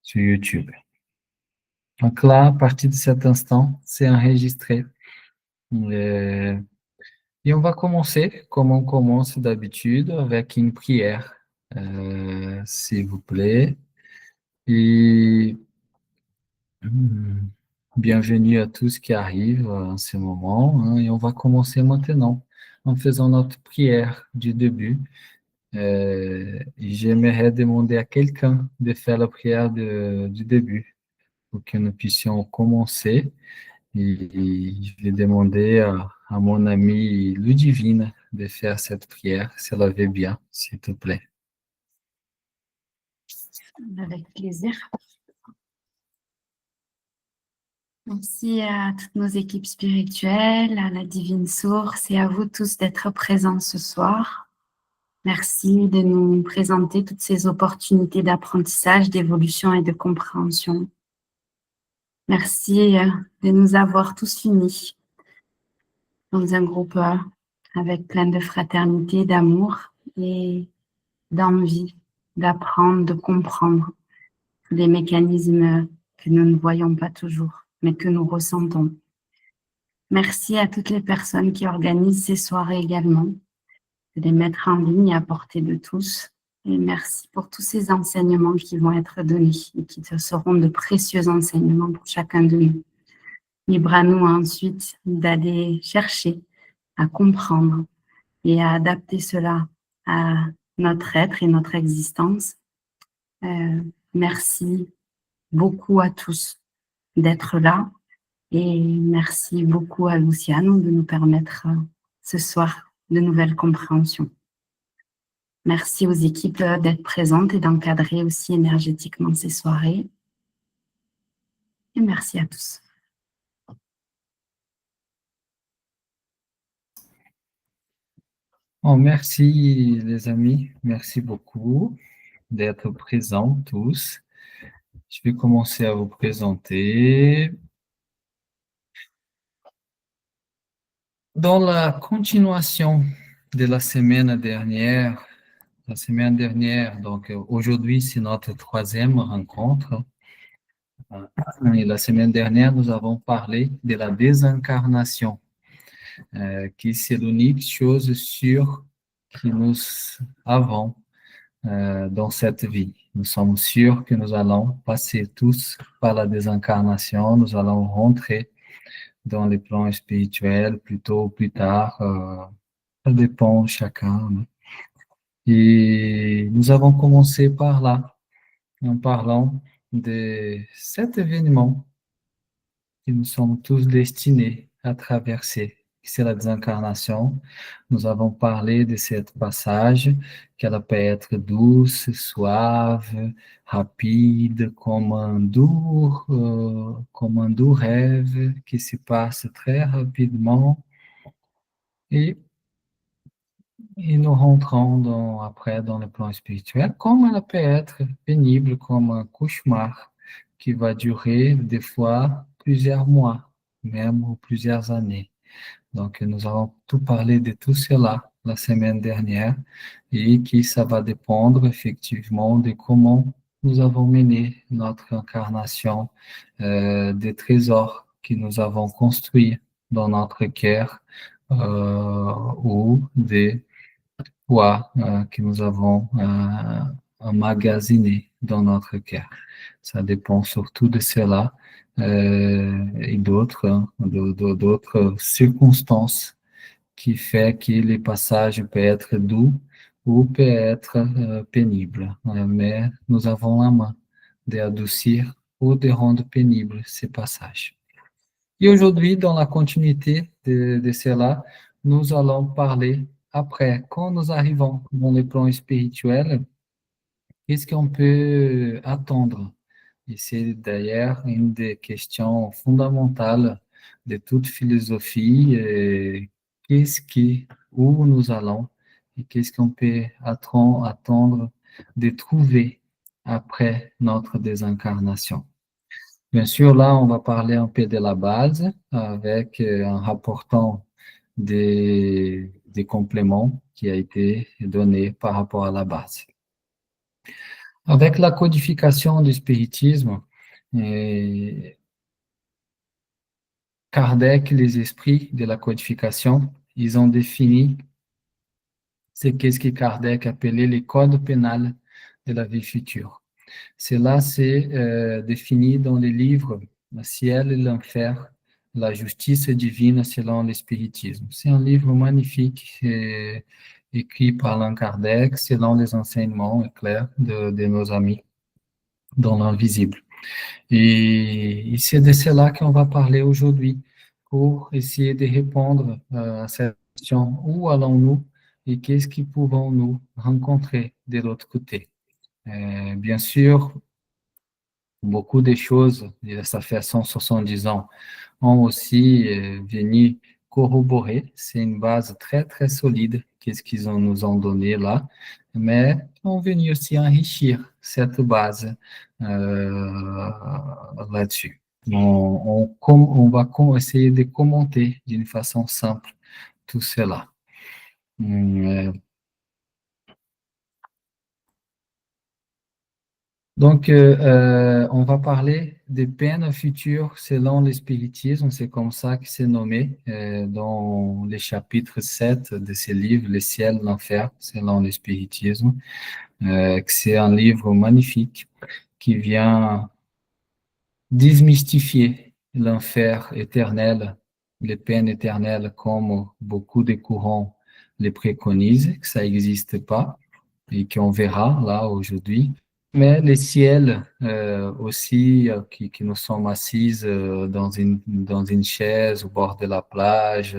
sur YouTube. Donc là, à partir de cet instant, c'est enregistré. Et on va commencer, comme on commence d'habitude, avec une prière, s'il vous plaît. Et bienvenue à tous qui arrivent en ce moment, hein, et on va commencer maintenant en faisant notre prière du début. Et j'aimerais demander à quelqu'un de faire la prière du début pour que nous puissions commencer. Et je vais demander à mon amie Ludivine de faire cette prière, si elle avait bien, s'il te plaît. Avec plaisir. Merci à toutes nos équipes spirituelles, à la Divine Source et à vous tous d'être présents ce soir. Merci de nous présenter toutes ces opportunités d'apprentissage, d'évolution et de compréhension. Merci de nous avoir tous unis dans un groupe avec plein de fraternité, d'amour et d'envie d'apprendre, de comprendre des mécanismes que nous ne voyons pas toujours, mais que nous ressentons. Merci à toutes les personnes qui organisent ces soirées également, de les mettre en ligne à portée de tous. Et merci pour tous ces enseignements qui vont être donnés et qui seront de précieux enseignements pour chacun de nous. Libre à nous ensuite d'aller chercher à comprendre et à adapter cela à notre être et notre existence. Merci beaucoup à tous d'être là et merci beaucoup à Luciano de nous permettre ce soir de nouvelles compréhensions. Merci aux équipes d'être présentes et d'encadrer aussi énergétiquement ces soirées. Et merci à tous. Oh, merci les amis, merci beaucoup d'être présents tous. Je vais commencer à vous présenter. Dans la continuation de la semaine dernière, donc aujourd'hui c'est notre troisième rencontre. Et la semaine dernière, nous avons parlé de la désincarnation, qui c'est l'unique chose sûre que nous avons dans cette vie. Nous sommes sûrs que nous allons passer tous par la désincarnation, nous allons rentrer dans les plans spirituels plus tôt ou plus tard, ça dépend de chacun. Et nous avons commencé par là, en parlant de cet événement que nous sommes tous destinés à traverser, c'est la désincarnation. Nous avons parlé de cette passage, qu'elle peut être douce, suave, rapide, comme un doux rêve qui se passe très rapidement. Et nous rentrons après dans le plan spirituel, comme elle peut être pénible, comme un cauchemar qui va durer des fois plusieurs mois, même ou plusieurs années. Donc, nous avons tout parlé de tout cela la semaine dernière et que ça va dépendre effectivement de comment nous avons mené notre incarnation, des trésors que nous avons construits dans notre cœur ou des poids que nous avons emmagasinés dans notre cœur. Ça dépend surtout de cela et d'autres circonstances qui fait que les passages peuvent être doux ou peuvent être pénibles. Mais nous avons la main d'adoucir ou de rendre pénibles ces passages. Et aujourd'hui, dans la continuité de cela, nous allons parler après, quand nous arrivons dans le plan spirituel, qu'est-ce qu'on peut attendre? Et c'est d'ailleurs une des questions fondamentales de toute philosophie. Où nous allons et qu'est-ce qu'on peut attendre de trouver après notre désincarnation? Bien sûr, là, on va parler un peu de la base avec en rapportant des compléments qui a été donné par rapport à la base. Avec la codification du spiritisme, et Kardec, les esprits de la codification, ils ont défini ce qu'est-ce que Kardec appelait les codes pénals de la vie future. Cela s'est défini dans les livres Le ciel et l'enfer, la justice divine selon le spiritisme. C'est un livre magnifique écrit par Allan Kardec selon les enseignements clairs de nos amis dans l'invisible. Et c'est de cela qu'on va parler aujourd'hui pour essayer de répondre à cette question, où allons-nous et qu'est-ce que pouvons-nous rencontrer de l'autre côté. Bien sûr, beaucoup de choses, ça fait 170 ans, ont aussi venu corroborer. C'est une base très, très solide, qu'est-ce qu'ils nous ont donné là, mais ont venu aussi enrichir cette base là-dessus. On va essayer de commenter d'une façon simple tout cela. Donc, on va parler des peines futures selon le spiritisme, c'est comme ça que c'est nommé dans les chapitres 7 de ce livre, Le ciel, l'enfer, selon le spiritisme, que c'est un livre magnifique qui vient démystifier l'enfer éternel, les peines éternelles comme beaucoup de courants les préconisent, que ça n'existe pas et qu'on verra là aujourd'hui. Mais les ciels aussi, qui nous sommes assises dans une chaise au bord de la plage,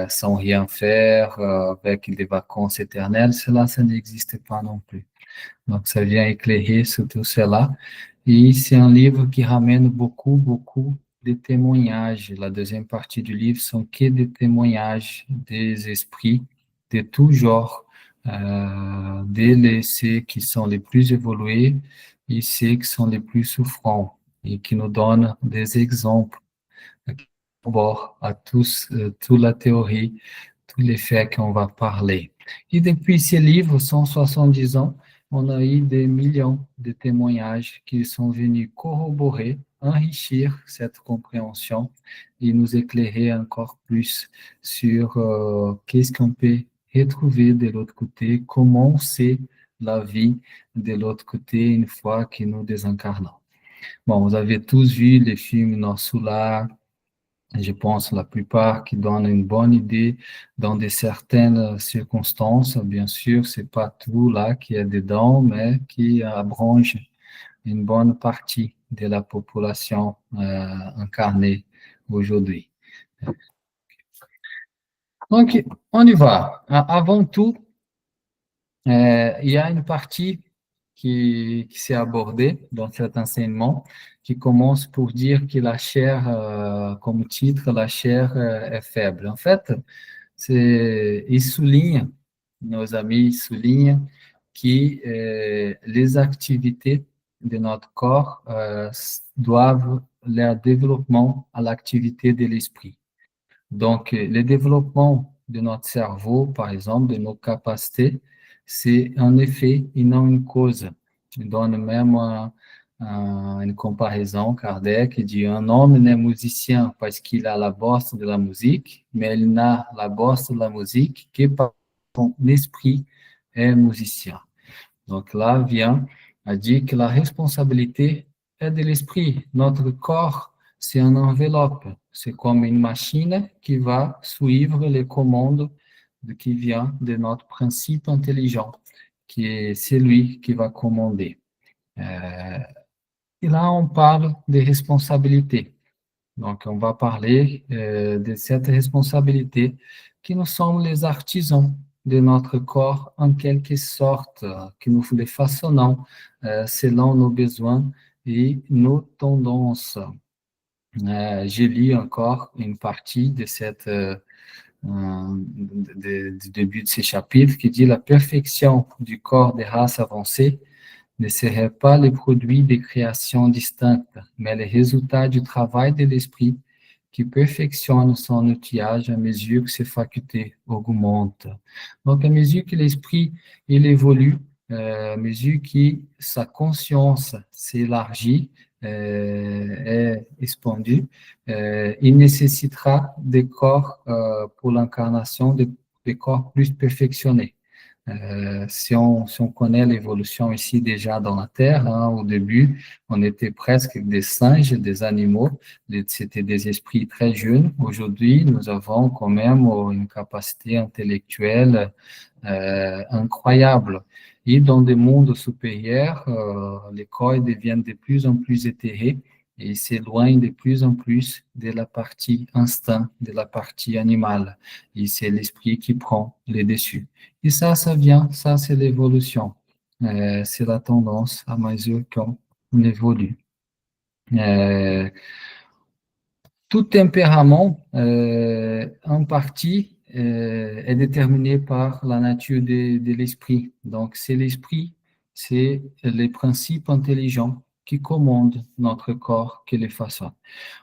sans rien faire, avec des vacances éternelles, cela, ça n'existe pas non plus. Donc, ça vient éclairer sur tout cela. Et c'est un livre qui ramène beaucoup, beaucoup de témoignages. La deuxième partie du livre sont que des témoignages des esprits de tout genre, ceux qui sont les plus évolués et ceux qui sont les plus souffrants, et qui nous donnent des exemples bord à tous, toute la théorie, tous les faits qu'on va parler. Et depuis ces livres, 170 ans, on a eu des millions de témoignages qui sont venus corroborer, enrichir cette compréhension et nous éclairer encore plus sur qu'est-ce qu'on peut retrouver de l'autre côté, comment c'est la vie de l'autre côté une fois que nous désincarnons. Bon, vous avez tous vu les films Noir Solar, je pense la plupart qui donnent une bonne idée dans de certaines circonstances. Bien sûr, c'est pas tout là qui est dedans, mais qui abrange une bonne partie de la population incarnée aujourd'hui. Donc, on y va. Avant tout, il y a une partie qui s'est abordée dans cet enseignement, qui commence pour dire que la chair, comme titre, la chair est faible. En fait, ils soulignent, nos amis soulignent que les activités de notre corps doivent leur développement à l'activité de l'esprit. Donc, le développement de notre cerveau, par exemple, de nos capacités, c'est un effet et non une cause. Je donne même une comparaison, Kardec dit un homme n'est musicien parce qu'il a la bosse de la musique, mais il n'a la bosse de la musique que parce que son esprit est musicien. Donc là vient à dire que la responsabilité est de l'esprit. Notre corps, c'est une enveloppe. C'est comme une machine qui va suivre les commandes qui viennent de notre principe intelligent, qui est celui qui va commander. Et là, on parle de responsabilité. Donc, on va parler de cette responsabilité qui nous sommes les artisans de notre corps, en quelque sorte, que nous les façonnons selon nos besoins et nos tendances. J'ai lu encore une partie de du début de ce chapitre qui dit la perfection du corps des races avancées ne serait pas le produit des créations distinctes, mais le résultat du travail de l'esprit qui perfectionne son outillage à mesure que ses facultés augmentent. Donc, à mesure que l'esprit il évolue, à mesure que sa conscience s'élargit, est expandue, il nécessitera des corps pour l'incarnation, des corps plus perfectionnés. Si on connaît l'évolution ici déjà dans la Terre, hein, au début, on était presque des singes, des animaux, c'était des esprits très jeunes. Aujourd'hui, nous avons quand même une capacité intellectuelle incroyable. Et dans des mondes supérieurs, les corps deviennent de plus en plus éthérés et s'éloignent de plus en plus de la partie instinct, de la partie animale. Et c'est l'esprit qui prend les dessus. Et ça vient, ça c'est l'évolution. C'est la tendance à mesure qu'on évolue. Tout tempérament, en partie, est déterminé par la nature de l'esprit. Donc, c'est l'esprit, c'est les principes intelligents qui commandent notre corps, qui les façonnent.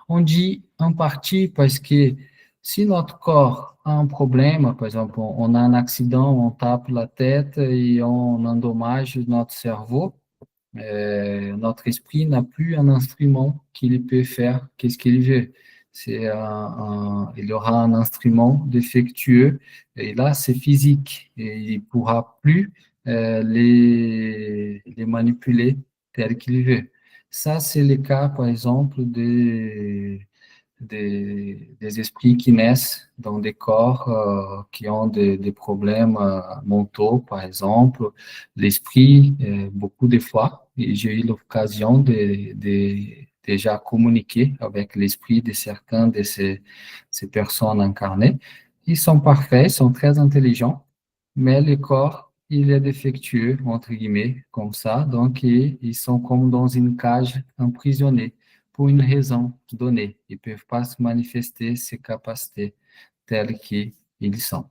On dit en partie parce que si notre corps a un problème, par exemple, on a un accident, on tape la tête et on endommage notre cerveau, notre esprit n'a plus un instrument qu'il peut faire qu'est-ce qu'il veut. Il aura un instrument défectueux et là c'est physique et il pourra plus les manipuler tel qu'il veut. Ça c'est le cas par exemple des esprits qui naissent dans des corps qui ont des problèmes mentaux, par exemple. L'esprit, beaucoup de fois, et j'ai eu l'occasion de déjà communiquer avec l'esprit de certains de ces personnes incarnées. Ils sont parfaits, ils sont très intelligents, mais le corps, il est défectueux, entre guillemets, comme ça, donc ils sont comme dans une cage emprisonnés pour une raison donnée. Ils ne peuvent pas se manifester ces capacités telles qu'ils sont.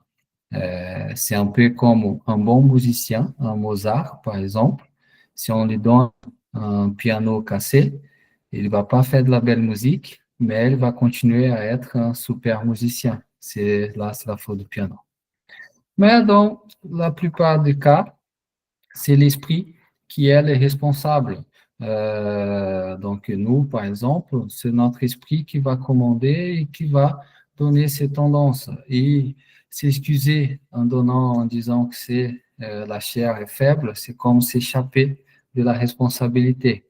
C'est un peu comme un bon musicien, un Mozart, par exemple. Si on lui donne un piano cassé, il ne va pas faire de la belle musique, mais il va continuer à être un super musicien. C'est la faute du piano. Mais dans la plupart des cas, c'est l'esprit qui est le responsable. Donc nous, par exemple, c'est notre esprit qui va commander et qui va donner ces tendances. Et s'excuser en donnant, en disant que c'est la chair est faible, c'est comme s'échapper de la responsabilité.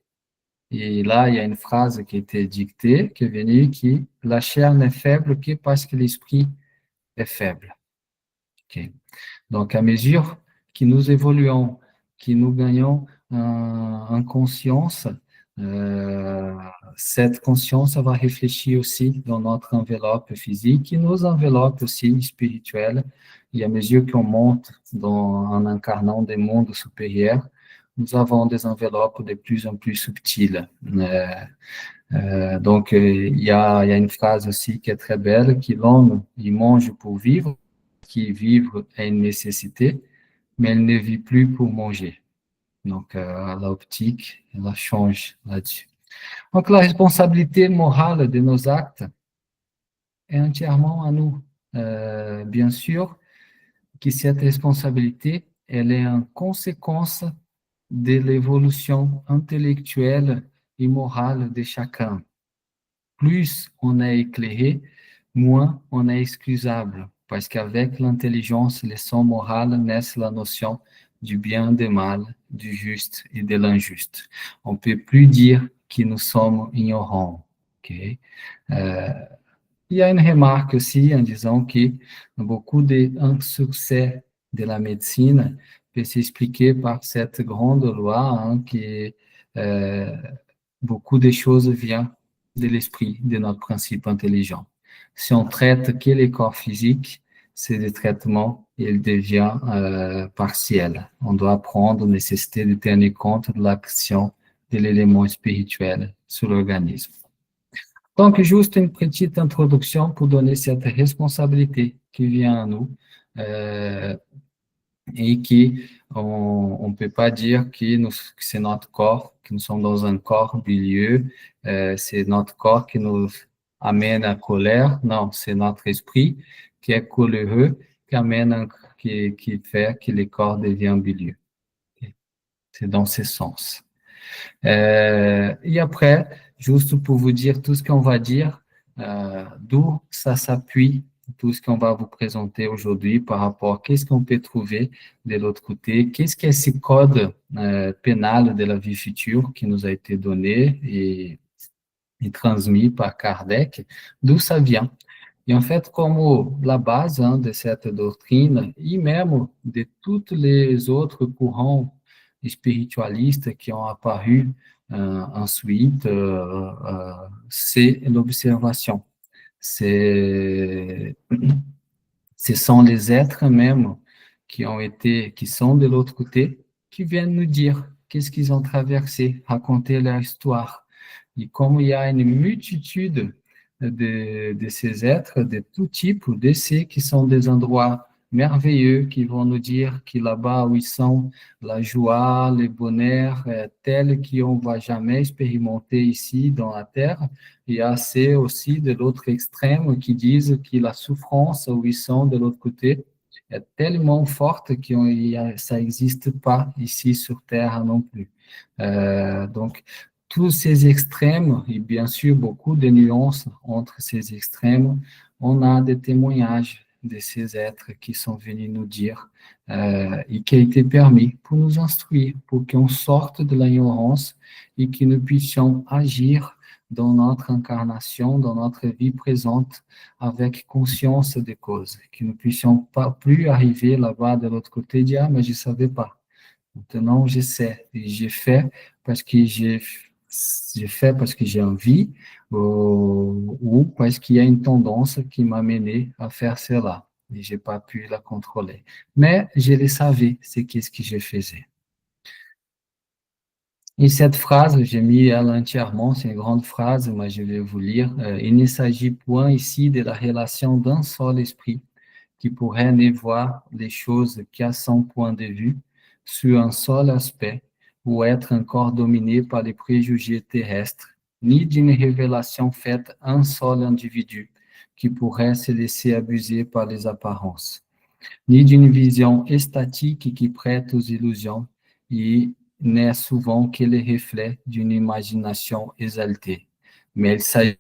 Et là, il y a une phrase qui a été dictée, qui est venue, qui la chair n'est faible que parce que l'esprit est faible. Okay. Donc, à mesure que nous évoluons, que nous gagnons en conscience, cette conscience va réfléchir aussi dans notre enveloppe physique et nos enveloppes aussi spirituelles. Et à mesure qu'on monte en incarnant des mondes supérieurs, nous avons des enveloppes de plus en plus subtiles. Donc, il y a une phrase aussi qui est très belle, que l'homme, il mange pour vivre, qui vivre est une nécessité, mais elle ne vit plus pour manger. Donc, l'optique, elle change là-dessus. Donc, la responsabilité morale de nos actes est entièrement à nous. Bien sûr que cette responsabilité, elle est en conséquence de l'évolution intellectuelle et morale de chacun. Plus on est éclairé, moins on est excusable, parce qu'avec l'intelligence, le sens moral naissent la notion du bien, du mal, du juste et de l'injuste. On ne peut plus dire que nous sommes ignorants. Okay? Il y a une remarque aussi en disant que beaucoup d'insuccès de la médecine peut s'expliquer par cette grande loi hein, qui beaucoup de choses viennent de l'esprit, de notre principe intelligent. Si on traite que les corps physiques, c'est des traitements, il devient partiel. On doit apprendre la nécessité de tenir compte de l'action de l'élément spirituel sur l'organisme. Donc, juste une petite introduction pour donner cette responsabilité qui vient à nous et on ne peut pas dire que c'est notre corps, que nous sommes dans un corps bilieux, c'est notre corps qui nous amène à colère. Non, c'est notre esprit qui est coléreux, qui fait que le corps devient bilieux. C'est dans ce sens. Et après, juste pour vous dire tout ce qu'on va dire, d'où ça s'appuie, tout ce qu'on va vous présenter aujourd'hui par rapport à qu'est-ce qu'on peut trouver de l'autre côté, qu'est-ce qu'est ce code pénal de la vie future qui nous a été donné et transmis par Kardec, d'où ça vient. Et en fait, comme la base de cette doctrine, et même de tous les autres courants spiritualistes qui ont apparu ensuite, c'est l'observation. C'est, ce sont les êtres même qui sont de l'autre côté, qui viennent nous dire qu'est-ce qu'ils ont traversé, raconter leur histoire. Et comme il y a une multitude de ces êtres, de tout type, de ceux qui sont des endroits merveilleux, qui vont nous dire que là-bas où ils sont, la joie, le bonheur, tel qu'on ne va jamais expérimenter ici dans la Terre. Il y a ceux aussi de l'autre extrême qui disent que la souffrance où ils sont de l'autre côté est tellement forte que ça n'existe pas ici sur Terre non plus. Donc, tous ces extrêmes, et bien sûr beaucoup de nuances entre ces extrêmes, on a des témoignages de ces êtres qui sont venus nous dire et qui a été permis pour nous instruire, pour qu'on sorte de l'ignorance et que nous puissions agir dans notre incarnation, dans notre vie présente, avec conscience des causes, que nous puissions pas plus arriver là-bas de l'autre côté et dire, ah, mais je ne savais pas. Maintenant, je sais, et j'ai fait parce que j'ai fait parce que j'ai envie ou parce qu'il y a une tendance qui m'a mené à faire cela et j'ai pas pu la contrôler. Mais je le savais, c'est qu'est-ce que je faisais. Et cette phrase, j'ai mis elle entièrement, c'est une grande phrase, mais je vais vous lire. Il ne s'agit point ici de la relation d'un seul esprit qui pourrait ne voir les choses qu'à son point de vue, sur un seul aspect, ou être encore dominé par les préjugés terrestres, ni d'une révélation faite à un seul individu qui pourrait se laisser abuser par les apparences, ni d'une vision statique qui prête aux illusions et n'est souvent que le reflet d'une imagination exaltée. Mais il s'agit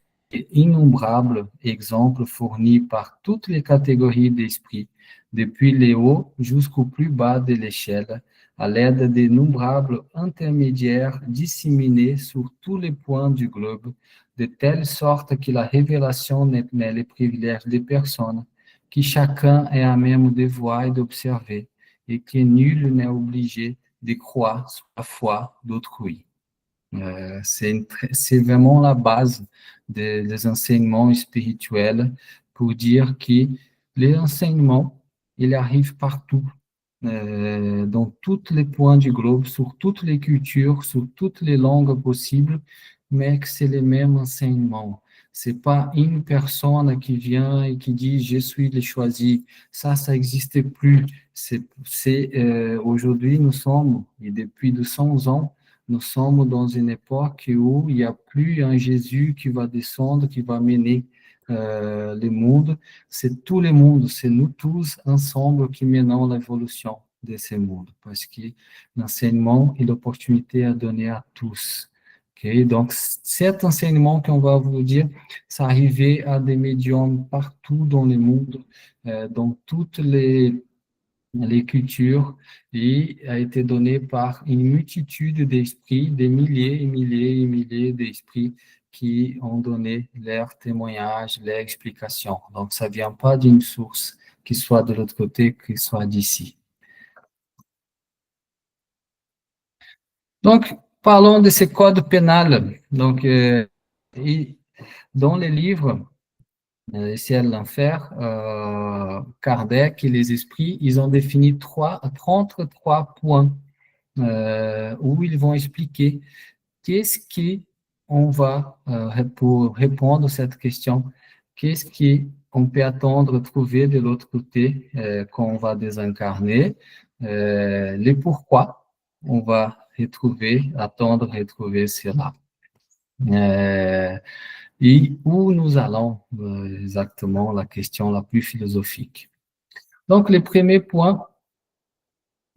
d'innombrables exemples fournis par toutes les catégories d'esprit, depuis les hauts jusqu'au plus bas de l'échelle, à l'aide d'innombrables intermédiaires disséminés sur tous les points du globe, de telle sorte que la révélation n'est le privilège des personnes, que chacun est à même de voir et d'observer, et que nul n'est obligé de croire sur la foi d'autrui. C'est vraiment la base des enseignements spirituels pour dire que les enseignements, ils arrivent partout, dans tous les points du globe, sur toutes les cultures, sur toutes les langues possibles, mais que c'est les mêmes enseignements. C'est pas une personne qui vient et qui dit je suis le choisi. Ça n'existe plus. Aujourd'hui nous sommes et depuis 200 ans nous sommes dans une époque où il n'y a plus un Jésus qui va descendre, qui va mener le monde. C'est tout le monde, c'est nous tous ensemble qui menons l'évolution de ce monde, parce que l'enseignement et l'opportunité est donnée à tous. Okay? Donc, cet enseignement qu'on va vous dire, ça arrivait à des médiums partout dans le monde, dans toutes les cultures, et a été donné par une multitude d'esprits, des milliers et milliers et milliers d'esprits qui ont donné leur témoignage, leur explication. Donc, ça ne vient pas d'une source qui soit de l'autre côté, qui soit d'ici. Donc, parlons de ce code pénal. Donc, dans les livres, le ciel, l'enfer, Kardec et les esprits, ils ont défini 33 points où ils vont expliquer qu'est-ce qu'on va, pour répondre à cette question, qu'est-ce qu'on peut attendre trouver de l'autre côté quand on va désincarner, les pourquoi on va attendre retrouver cela. Et où nous allons exactement, la question la plus philosophique. Donc, le premier point,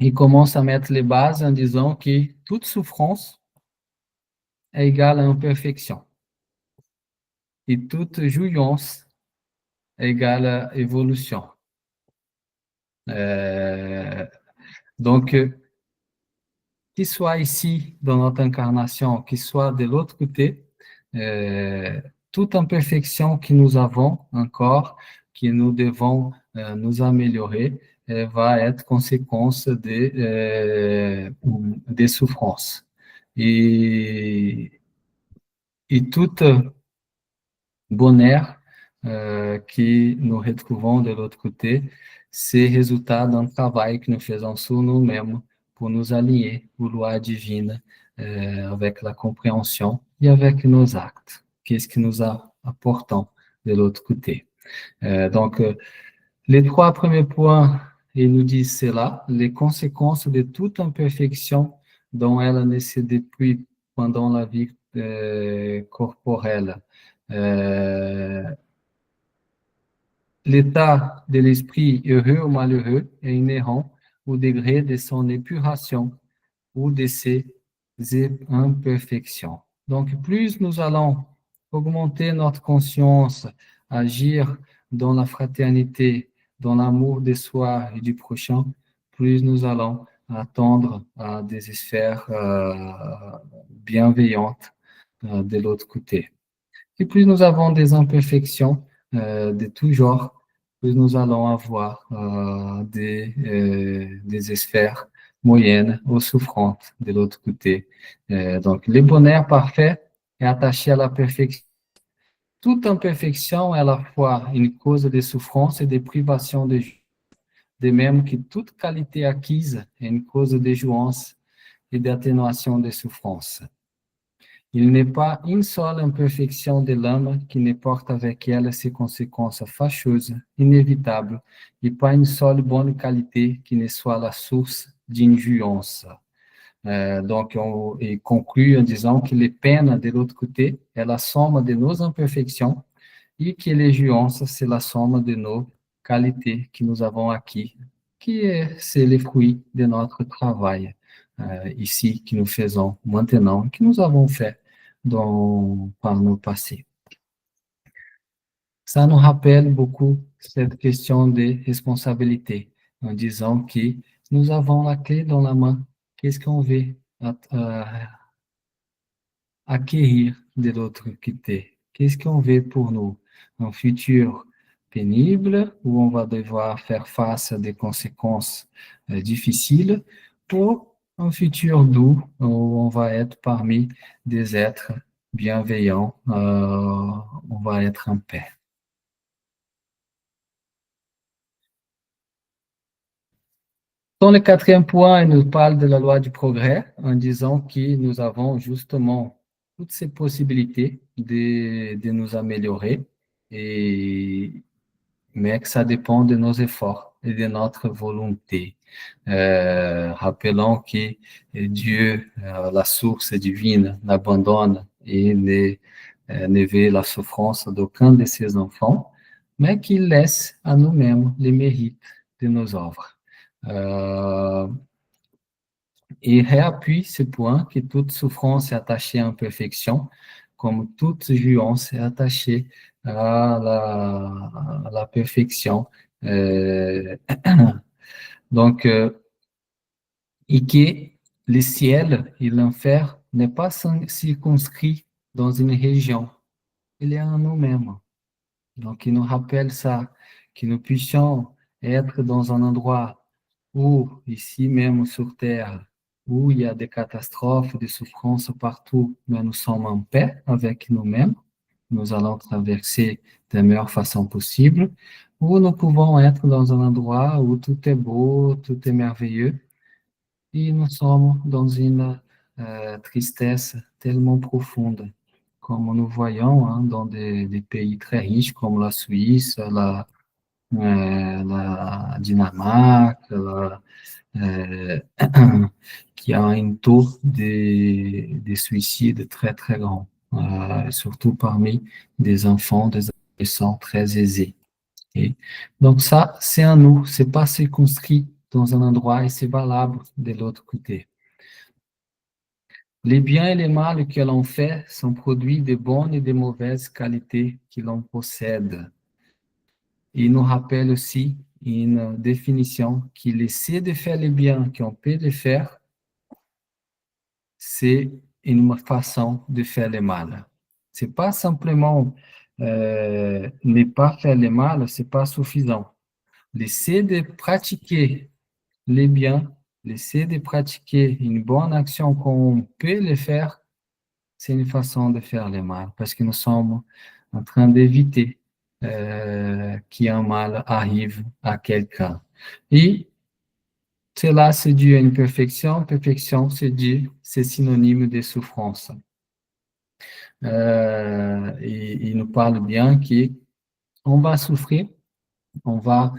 il commence à mettre les bases en disant que toute souffrance est égale à imperfection et toute jouissance est égale à évolution. Donc, qu'il soit ici dans notre incarnation, qu'il soit de l'autre côté, toute imperfection que nous avons encore, que nous devons nous améliorer, va être conséquence des souffrances. Et, et tout bonheur que nous retrouvons de l'autre côté, c'est résultat d'un travail que nous faisons sur nous-mêmes pour nous aligner aux lois divines avec la compréhension et avec nos actes. Qu'est-ce que nous apportons de l'autre côté? Donc, les trois premiers points, ils nous disent cela, les conséquences de toute imperfection dont elle naissait depuis pendant la vie corporelle. L'état de l'esprit heureux ou malheureux est inhérent au degré de son épuration ou de ses imperfections. Donc, plus nous allons augmenter notre conscience, agir dans la fraternité, dans l'amour de soi et du prochain, plus nous allons attendre à des sphères bienveillantes de l'autre côté. Et plus nous avons des imperfections de tout genre, plus nous allons avoir des sphères moyennes ou souffrantes de l'autre côté. Donc, le bonheur parfait est attaché à la perfection. Toute imperfection est à la fois une cause de souffrance et de privation de joie, de même que toute qualité acquise est une cause de jouance et d'atténuation des souffrances. Il n'est pas une seule imperfection de l'âme qui ne porte avec elle ses conséquences fâcheuses, inévitables, et pas une seule bonne qualité qui ne soit la source d'injuriance. Donc, il conclut en disant que les peines de l'autre côté est la somme de nos imperfections et que les jouances, c'est la somme de nos qualités que nous avons acquis, c'est le fruit de notre travail ici que nous faisons maintenant, que nous avons fait par nos passés. Ça nous rappelle beaucoup cette question de responsabilité, en disant que nous avons la clé dans la main. Qu'est-ce qu'on veut acquérir de l'autre côté? Qu'est-ce qu'on veut pour nous? Un futur pénible où on va devoir faire face à des conséquences difficiles, pour un futur doux où on va être parmi des êtres bienveillants, on va être en paix. Dans le quatrième point, il nous parle de la loi du progrès en disant que nous avons justement toutes ces possibilités de nous améliorer, mais que ça dépend de nos efforts et de notre volonté. Rappelons que Dieu, la source divine, n'abandonne et ne veut la souffrance d'aucun de ses enfants, mais qu'il laisse à nous-mêmes les mérites de nos œuvres. Et réappuie ce point que toute souffrance est attachée à imperfection, comme toute jouance est attachée à la perfection. Donc, et que le ciel et l'enfer n'est pas circonscrit dans une région, il est en nous-mêmes. Donc, il nous rappelle ça, que nous puissions être dans un endroit où, ici même sur Terre, où il y a des catastrophes, des souffrances partout, mais nous sommes en paix avec nous-mêmes. Nous allons traverser de la meilleure façon possible, où nous pouvons être dans un endroit où tout est beau, tout est merveilleux, et nous sommes dans une tristesse tellement profonde, comme nous voyons dans des pays très riches comme la Suisse, la Dinamarque, qui a un taux de suicide très, très grand, surtout parmi des enfants, des adolescents très aisés. Okay? Donc ça, c'est à nous, c'est pas circonscrit dans un endroit et c'est valable de l'autre côté. Les biens et les mal que l'on fait sont produits de bonnes et de mauvaises qualités que l'on possède. Il nous rappelle aussi une définition qu'il essaie de faire les biens qu'on peut les faire, c'est une façon de faire le mal. C'est pas simplement ne pas faire le mal, c'est pas suffisant. L'essayer de pratiquer les biens, l'essayer de pratiquer une bonne action qu'on peut le faire, c'est une façon de faire le mal, parce que nous sommes en train d'éviter qu'un mal arrive à quelqu'un. Et cela, c'est dû à une perfection. Perfection, c'est synonyme de souffrance. Il nous parle bien qu'on va souffrir, on va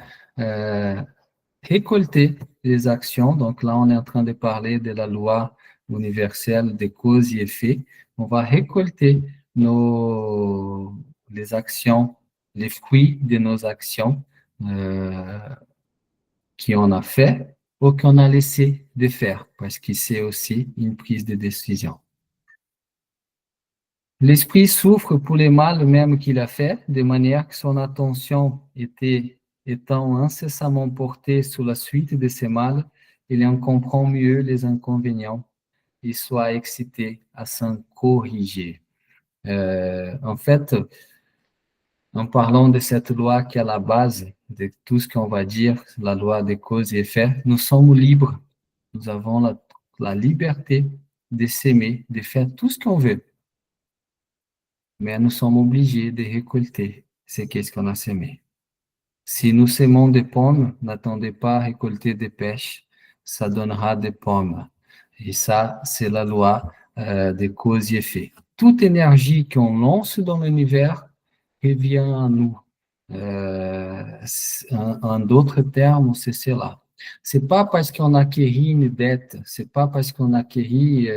récolter les actions. Donc là, on est en train de parler de la loi universelle des causes et effets. On va récolter les actions, les fruits de nos actions qu'on a fait ou qu'on a laissé de faire, parce que c'est aussi une prise de décision. L'esprit souffre pour le mal même qu'il a fait, de manière que son attention étant incessamment portée sur la suite de ces mal, il en comprend mieux les inconvénients et soit excité à s'en corriger. En fait, en parlant de cette loi qui est à la base de tout ce qu'on va dire, la loi des causes et effets, nous sommes libres. Nous avons la liberté de s'aimer, de faire tout ce qu'on veut. Mais nous sommes obligés de récolter ce qu'on a semé. Si nous semons des pommes, n'attendez pas à récolter des pêches, ça donnera des pommes. Et ça, c'est la loi des causes et effets. Toute énergie qu'on lance dans l'univers revient à nous. En d'autres termes, c'est cela. C'est pas parce qu'on acquérit une dette, c'est pas parce qu'on acquérit,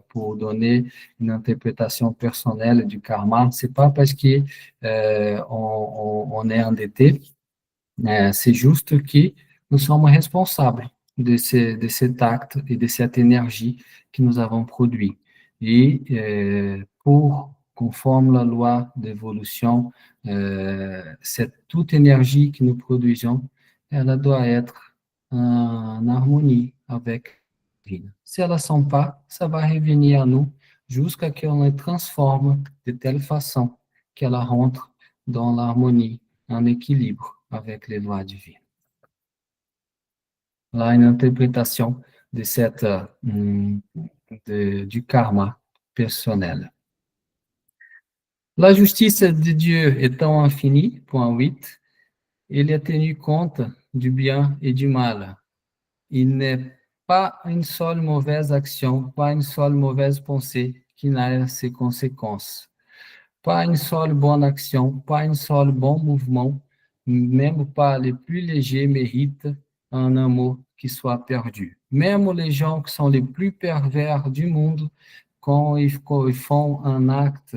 pour donner une interprétation personnelle du karma, c'est pas parce que on est endetté, c'est juste que nous sommes responsables de cet acte et de cette énergie que nous avons produit. Et conforme la loi d'évolution, toute énergie que nous produisons, elle doit être en harmonie avec la vie. Si ela ne sont pas, ça va revenir à nous jusqu'à ce qu'on les transforme de telle façon qu'elle rentre dans l'harmonie, en équilibre avec les lois divines. Là, une interprétation de du karma personnel. La justice de Dieu étant infinie, point 8, il a tenu compte du bien et du mal. Il n'est pas une seule mauvaise action, pas une seule mauvaise pensée qui n'a ses conséquences. Pas une seule bonne action, pas un seul bon mouvement, même pas les plus légers méritent un amour qui soit perdu. Même les gens qui sont les plus pervers du monde, quand ils font un acte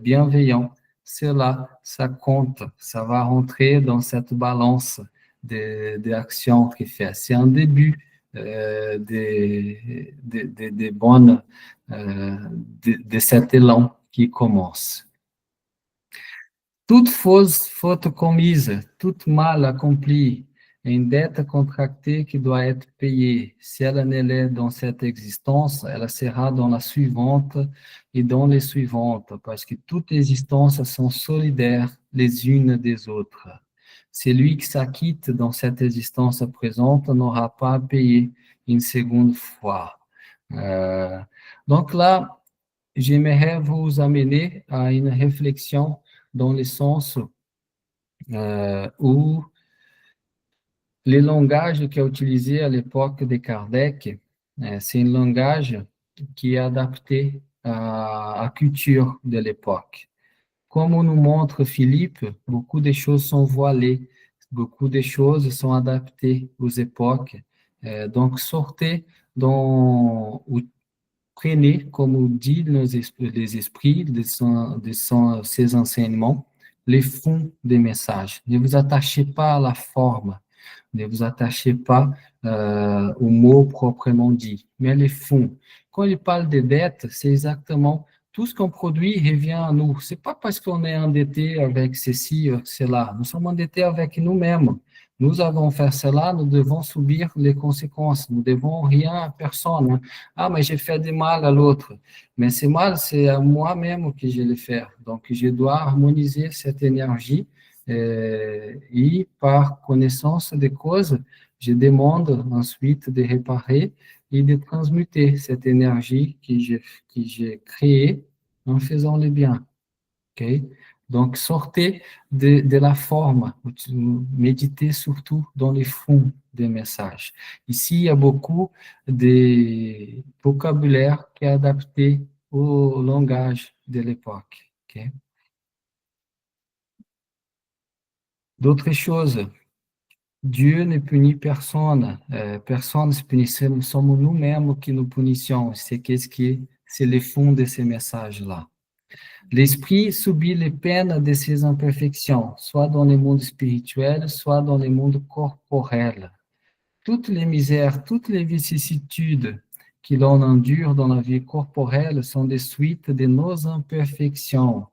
bienveillant, cela, ça compte, ça va rentrer dans cette balance des actions qu'il fait. C'est un début de cet élan qui commence. Toute faute commise, toute mal accomplie, une dette contractée qui doit être payée. Si elle ne l'est dans cette existence, elle sera dans la suivante et dans les suivantes, parce que toutes les existences sont solidaires les unes des autres. Celui qui s'acquitte dans cette existence présente n'aura pas à payer une seconde fois. Donc là, j'aimerais vous amener à une réflexion dans le sens où le langage qui est utilisé à l'époque de Kardec, c'est un langage qui est adapté à la culture de l'époque. Comme nous montre Philippe, beaucoup de choses sont voilées, beaucoup de choses sont adaptées aux époques. Donc, sortez dans, ou prenez, comme dit les esprits de ces enseignements, les fonds des messages. Ne vous attachez pas à la forme. Ne vous attachez pas au mot proprement dit, mais les fonds. Quand il parle de dette, c'est exactement tout ce qu'on produit revient à nous. C'est pas parce qu'on est endetté avec ceci ou cela. Nous sommes endettés avec nous-mêmes. Nous avons fait cela, nous devons subir les conséquences. Nous devons rien à personne, hein. Ah, mais j'ai fait du mal à l'autre. Mais c'est mal, c'est à moi-même que je le fais. Donc, je dois harmoniser cette énergie et par connaissance des causes, je demande ensuite de réparer et de transmuter cette énergie que j'ai créée en faisant le bien. Ok? Donc, sortez de la forme, méditez surtout dans les fonds des messages. Ici, il y a beaucoup de vocabulaire qui est adapté au langage de l'époque. Ok? D'autres choses, Dieu ne punit personne, personne ne se punit, somos nous-mêmes qui nous punissons. C'est le fond de ces messages-là. L'esprit subit les peines de ses imperfections, soit dans le monde spirituel, soit dans le monde corporel. Toutes les misères, toutes les vicissitudes que l'on endure dans la vie corporelle sont des suites de nos imperfections,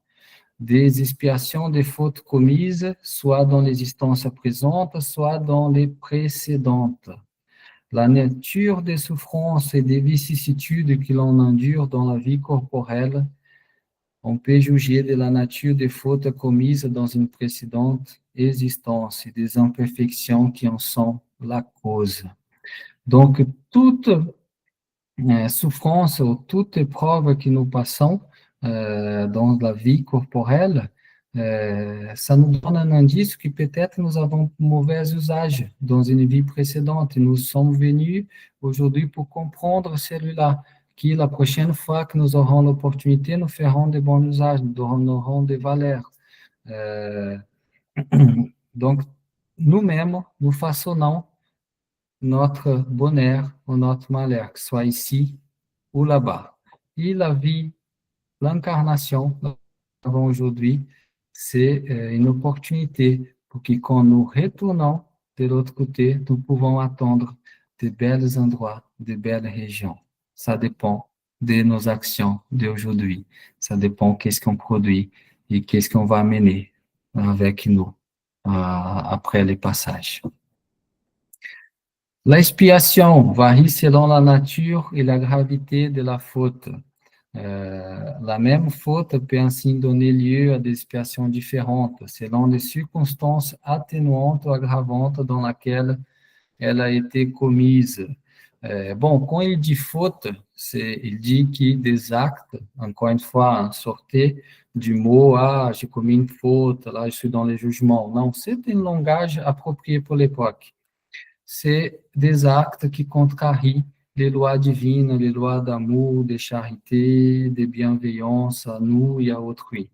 des expiations des fautes commises, soit dans l'existence présente, soit dans les précédentes. La nature des souffrances et des vicissitudes que l'on endure dans la vie corporelle, on peut juger de la nature des fautes commises dans une précédente existence et des imperfections qui en sont la cause. Donc, toute souffrance ou toute épreuve que nous passons dans la vie corporelle, ça nous donne un indice que peut-être nous avons mauvais usage dans une vie précédente et nous sommes venus aujourd'hui pour comprendre celui-là, qui la prochaine fois que nous aurons l'opportunité, nous ferons de bons usages, nous donnerons des valeurs. Euh, donc, nous-mêmes, nous façonnons notre bonheur ou notre malheur, que ce soit ici ou là-bas. Et la vie, l'incarnation, nous avons aujourd'hui, c'est une opportunité pour que quand nous retournons de l'autre côté, nous pouvons attendre de bels endroits, de belles régions. Ça dépend de nos actions d'aujourd'hui. Ça dépend qu'est-ce qu'on produit et qu'est-ce qu'on va amener avec nous après les passages. L'expiation varie selon la nature et la gravité de la faute. La même faute peut ainsi donner lieu à des expiations différentes selon les circonstances atténuantes ou aggravantes dans lesquelles elle a été commise. Bon, quand il dit faute, il dit que des actes, encore une fois, sortez du mot, ah, j'ai commis une faute, là, je suis dans le jugement. Non, c'est un langage approprié pour l'époque. C'est des actes qui contrarient les lois divines, les lois d'amour, de charité, de bienveillance à nous et à autrui.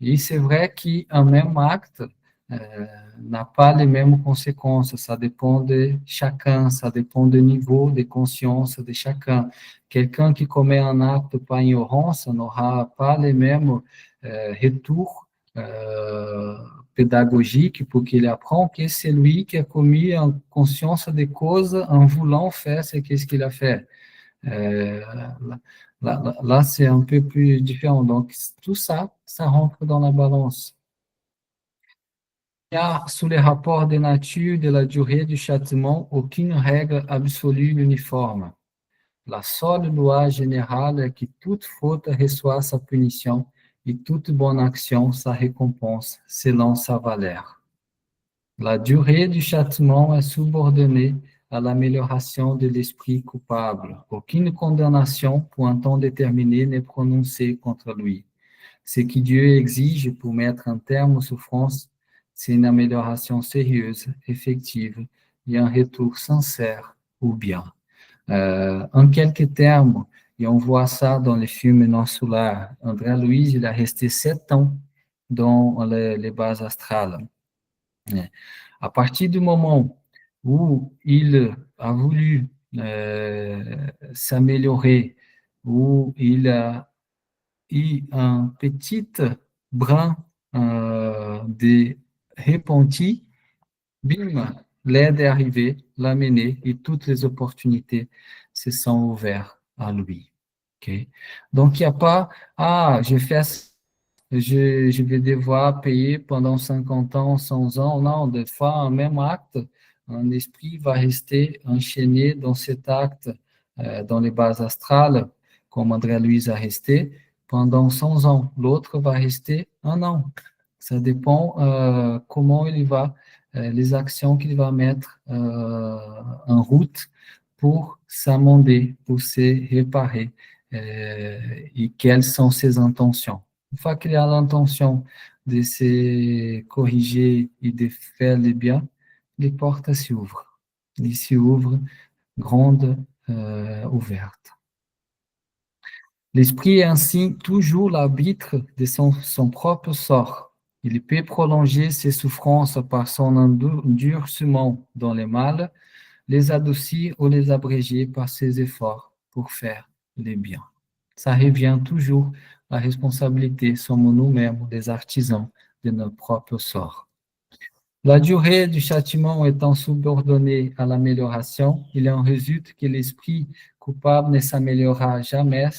Et c'est vrai qu'un même acte n'a pas les mêmes conséquences, ça dépend de chacun, ça dépend du niveau de conscience de chacun. Quelqu'un qui commet un acte par ignorance n'aura pas les mêmes retours pédagogiques pour qu'il apprenne que c'est lui qui a commis en conscience des causes en voulant faire ce qu'est-ce qu'il a fait. Là, c'est un peu plus différent. Donc, tout ça, ça rentre dans la balance. Car, sous les rapports de nature de la durée du châtiment, aucune règle absolue uniforme. La seule loi générale est que toute faute reçoit sa punition et toute bonne action sa récompense, selon sa valeur. La durée du châtiment est subordonnée à l'amélioration de l'esprit coupable. Aucune condamnation pour un temps déterminé n'est prononcée contre lui. Ce que Dieu exige pour mettre un terme aux souffrances, c'est une amélioration sérieuse, effective et un retour sincère au bien. En quelques termes, et on voit ça dans les films Non Solar, André Louis, il a resté 7 ans dans les bases astrales. À partir du moment où il a voulu s'améliorer, où il a eu un petit brin de repenti, bim, l'aide est arrivée, l'a mené, et toutes les opportunités se sont ouvertes à lui. Okay? Donc, il n'y a pas, je vais devoir payer pendant 50 ans, 100 ans. Non, des fois, un même acte, un esprit va rester enchaîné dans cet acte, dans les bases astrales, comme André Luiz a resté, pendant 100 ans. L'autre va rester un an. Ça dépend comment il va, les actions qu'il va mettre en route pour s'amender, pour se réparer, et quelles sont ses intentions. Une fois qu'il a l'intention de se corriger et de faire le bien, les portes s'ouvrent. Ils s'ouvrent grandes, ouvertes. L'esprit est ainsi toujours l'arbitre de son propre sort. Il peut prolonger ses souffrances par son endurcissement dans le mal, les adoucir ou les abréger par ses efforts pour faire le bien. Ça revient toujours, la responsabilité, sommes nous-mêmes les artisans de notre propre sort. La durée du châtiment étant subordonnée à l'amélioration, il en résulte que l'esprit coupable ne s'améliorera jamais,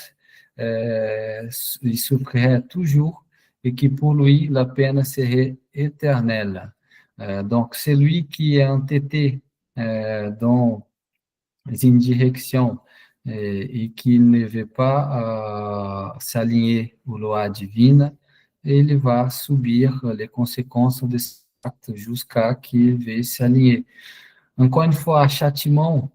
il souffrirait toujours, et que pour lui, la peine serait éternelle. Donc, celui qui est entêté dans une direction et qu'il ne veut pas s'aligner aux lois divines, il va subir les conséquences de cet acte jusqu'à qu'il veuille s'aligner. Encore une fois, châtiment,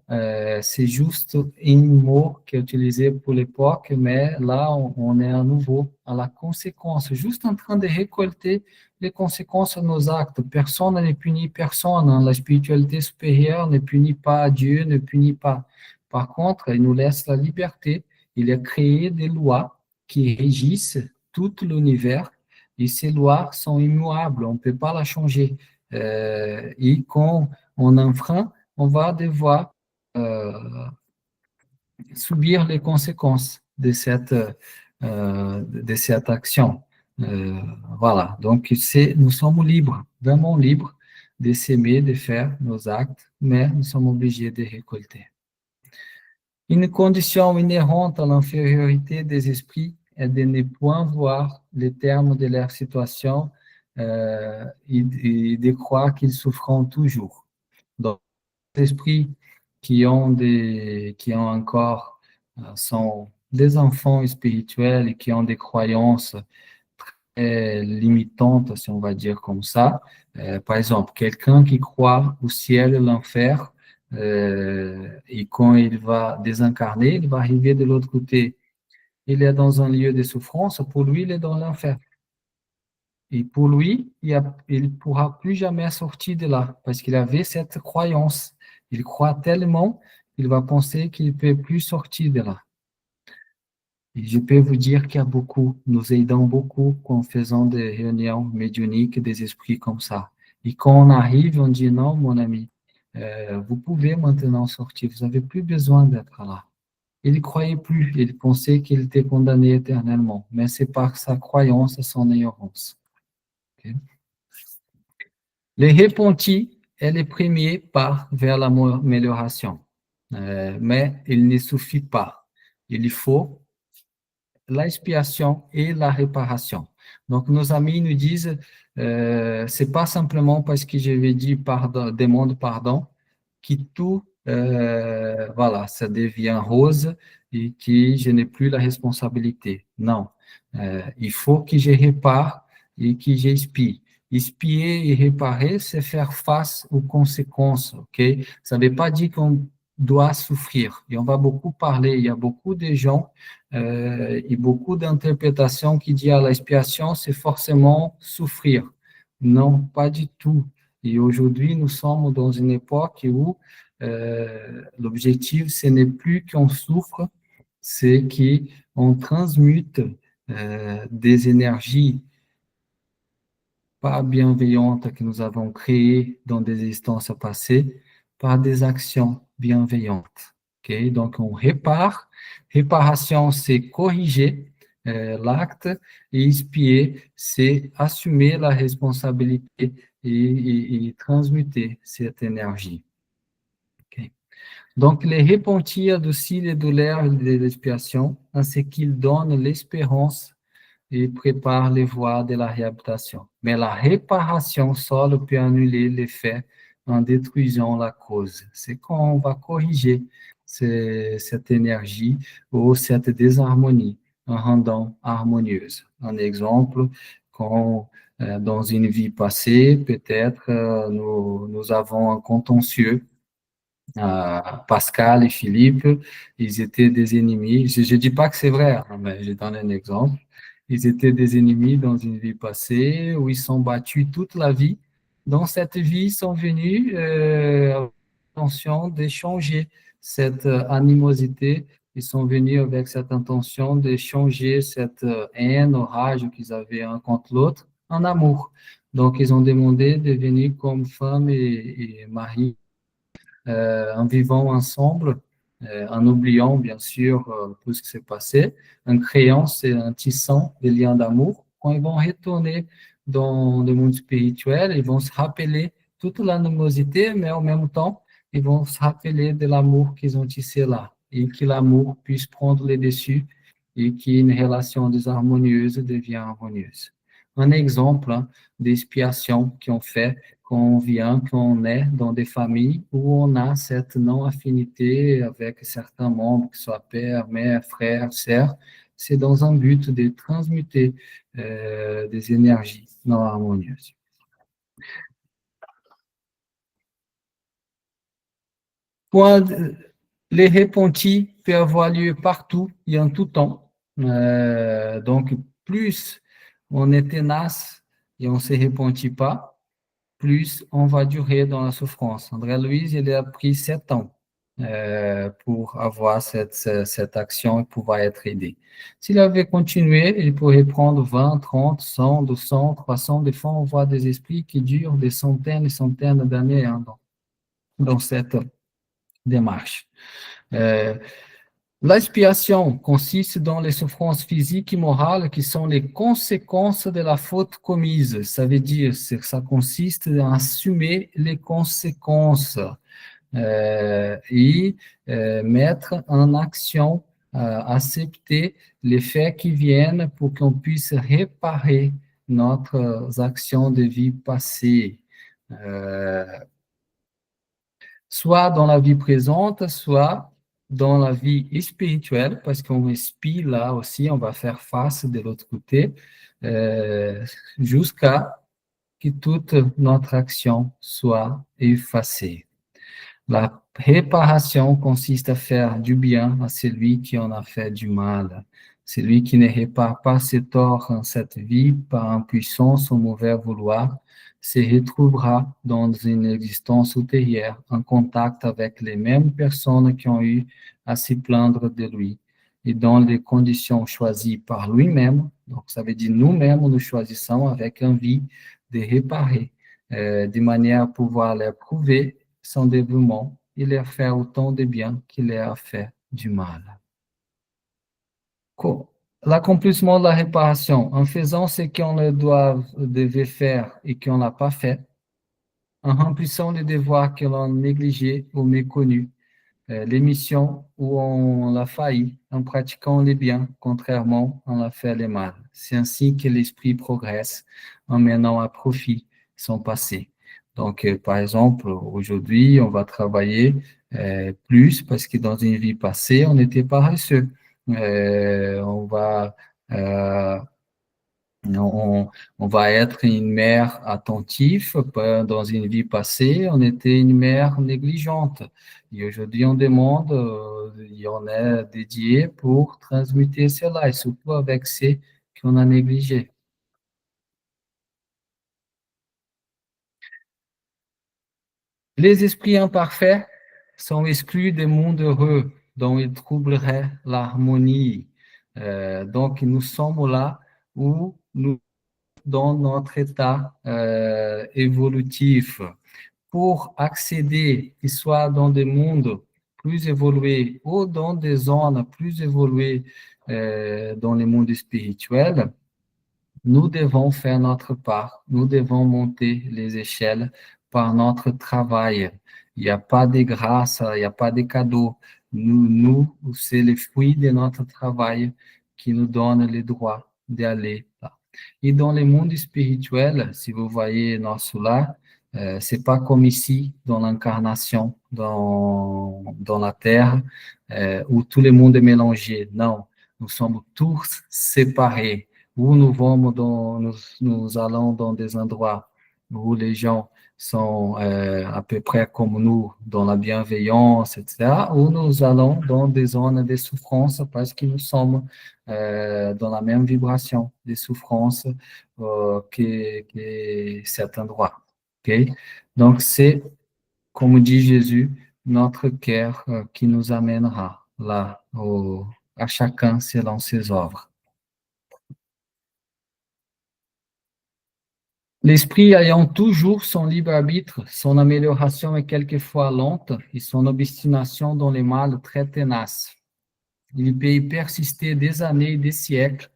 c'est juste un mot qui est utilisé pour l'époque, mais là, on est à nouveau à la conséquence, juste en train de récolter les conséquences de nos actes. Personne ne punit personne. La spiritualité supérieure ne punit pas, Dieu ne punit pas. Par contre, il nous laisse la liberté. Il a créé des lois qui régissent tout l'univers, et ces lois sont immuables, on ne peut pas la changer. Et quand on enfreint, on va devoir subir les conséquences de cette action. Voilà, donc nous sommes libres, vraiment libres de s'aimer, de faire nos actes, mais nous sommes obligés de récolter. Une condition inhérente à l'infériorité des esprits est de ne point voir les termes de leur situation et de croire qu'ils souffront toujours. Donc, les esprits qui ont encore, sont des enfants spirituels et qui ont des croyances très limitantes, si on va dire comme ça. Par exemple, quelqu'un qui croit au ciel et l'enfer, et quand il va désincarner, il va arriver de l'autre côté. Il est dans un lieu de souffrance, pour lui, il est dans l'enfer. Et pour lui, il ne pourra plus jamais sortir de là, parce qu'il avait cette croyance. Il croit tellement qu'il va penser qu'il ne peut plus sortir de là. Et je peux vous dire qu'il y a beaucoup, nous aidons beaucoup en faisant des réunions médiumniques, des esprits comme ça. Et quand on arrive, on dit non, mon ami, vous pouvez maintenant sortir, vous n'avez plus besoin d'être là. Il ne croyait plus, il pensait qu'il était condamné éternellement, mais c'est par sa croyance et son ignorance. Okay? Les repentis est le premier pas vers l'amélioration, mais il ne suffit pas. Il faut l'expiation et la réparation. Donc, nos amis nous disent, c'est pas simplement parce que je vais dire pardon, demande pardon, que tout, voilà, ça devient rose et que je n'ai plus la responsabilité. Non, il faut que je répare et que j'expie. Expier et réparer, c'est faire face aux conséquences, ok? Ça ne veut pas dire qu'on doit souffrir. Et on va beaucoup parler, il y a beaucoup de gens et beaucoup d'interprétations qui disent à l'expiation, c'est forcément souffrir. Non, pas du tout. Et aujourd'hui, nous sommes dans une époque où l'objectif, ce n'est plus qu'on souffre, c'est qu'on transmute des énergies pas bienveillantes que nous avons créées dans des instances passées par des actions bienveillantes. Okay? Donc, on répare. Réparation, c'est corriger l'acte, et expier, c'est assumer la responsabilité et transmuter cette énergie. Okay. Donc, les repentir du cil et de l'air de l'expiation, ainsi qu'il donne l'espérance et prépare les voies de la réhabilitation. Mais la réparation seule peut annuler l'effet en détruisant la cause. C'est quand on va corriger cette énergie ou cette désharmonie en rendant harmonieuse. Un exemple, quand dans une vie passée, peut-être nous avons un contentieux. Pascal et Philippe, ils étaient des ennemis. Je ne dis pas que c'est vrai, hein, mais je donne un exemple. Ils étaient des ennemis dans une vie passée où ils sont battus toute la vie. Dans cette vie, ils sont venus avec l'intention d'échanger cette animosité. Ils sont venus avec cette intention d'échanger cette haine, rage qu'ils avaient un contre l'autre en amour. Donc, ils ont demandé de venir comme femme et mari en vivant ensemble, en oubliant bien sûr tout ce qui s'est passé, en créant, en tissant des liens d'amour. Quand ils vont retourner dans le monde spirituel, ils vont se rappeler toute l'animosité, mais en même temps, ils vont se rappeler de l'amour qu'ils ont tissé là, et que l'amour puisse prendre le dessus et qu'une relation désharmonieuse devienne harmonieuse. Un exemple hein, d'expiation qu'on fait quand on vient, quand on est dans des familles où on a cette non-affinité avec certains membres, que ce soit père, mère, frère, sœur, c'est dans un but de transmuter des énergies non harmonieuses. Quand les repentis peuvent avoir lieu partout et en tout temps, donc plus on est tenace et on ne se repentit pas, plus on va durer dans la souffrance. André Louise, il a pris 7 ans pour avoir cette action et pouvoir être aidé. S'il avait continué, il pourrait prendre 20, 30, 100, 200, 300. Des fois, on voit des esprits qui durent des centaines et centaines d'années hein, dans cette démarche. L'expiation consiste dans les souffrances physiques et morales qui sont les conséquences de la faute commise. Ça veut dire que ça consiste à assumer les conséquences et mettre en action, accepter les faits qui viennent pour qu'on puisse réparer notre actions de vie passée. Soit dans la vie présente, soit dans la vie spirituelle, parce qu'on expie là aussi, on va faire face de l'autre côté, jusqu'à que toute notre action soit effacée. La réparation consiste à faire du bien à celui qui en a fait du mal. Celui qui ne répare pas ses torts en cette vie par impuissance ou mauvais vouloir se retrouvera dans une existence ultérieure en contact avec les mêmes personnes qui ont eu à se plaindre de lui et dans les conditions choisies par lui-même. Donc, ça veut dire nous-mêmes, nous choisissons avec envie de réparer, de manière à pouvoir les prouver son dévouement et leur faire autant de bien qu'il leur a fait du mal. L'accomplissement de la réparation, en faisant ce qu'on devait faire et qu'on n'a pas fait, en remplissant les devoirs que l'on négligé ou méconnu, les missions où on a failli, en pratiquant les biens, contrairement on a fait les mal. C'est ainsi que l'esprit progresse en menant à profit son passé. Donc, par exemple, aujourd'hui, on va travailler plus parce que dans une vie passée, on était paresseux. On va on va être une mère attentive. Dans une vie passée, on était une mère négligente. Et aujourd'hui, on demande, et on est dédié pour transmuter cela, et surtout avec ceux qu'on a négligés. Les esprits imparfaits sont exclus des mondes heureux, dont ils troubleraient l'harmonie. Donc, nous sommes là où nous dans notre état évolutif. Pour accéder, qu'il soit dans des mondes plus évolués ou dans des zones plus évoluées dans les mondes spirituels, nous devons faire notre part, nous devons monter les échelles par notre travail. Il n'y a pas de grâce, il n'y a pas de cadeau. C'est le fruit de notre travail qui nous donne le droit d'aller là. Et dans le monde spirituel, si vous voyez notre là, c'est pas comme ici, dans l'incarnation, dans la terre, où tout le monde est mélangé. Non, nous sommes tous séparés. Où nous allons dans des endroits où les gens sont à peu près comme nous, dans la bienveillance, etc., ou nous allons dans des zones de souffrance parce que nous sommes dans la même vibration de souffrance que cet endroit. Okay? Donc, c'est, comme dit Jésus, notre cœur qui nous amènera là, à chacun selon ses œuvres. L'esprit ayant toujours son libre arbitre, son amélioration est quelquefois lente et son obstination dans les mal très tenace. Il peut y persister des années et des siècles,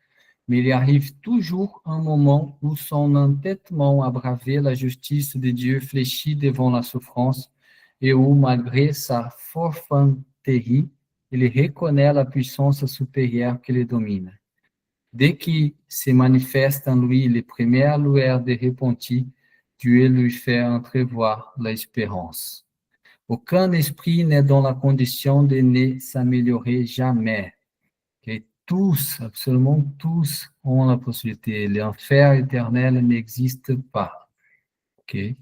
mais il arrive toujours un moment où son entêtement à braver la justice de Dieu fléchit devant la souffrance et où, malgré sa forfanterie, il reconnaît la puissance supérieure qui le domine. Dès qu'il se manifeste en lui les premières lueurs de repentir, Dieu lui fait entrevoir l'espérance. Aucun esprit n'est dans la condition de ne s'améliorer jamais. Okay? Tous, absolument tous, ont la possibilité. L'enfer éternel n'existe pas. Okay?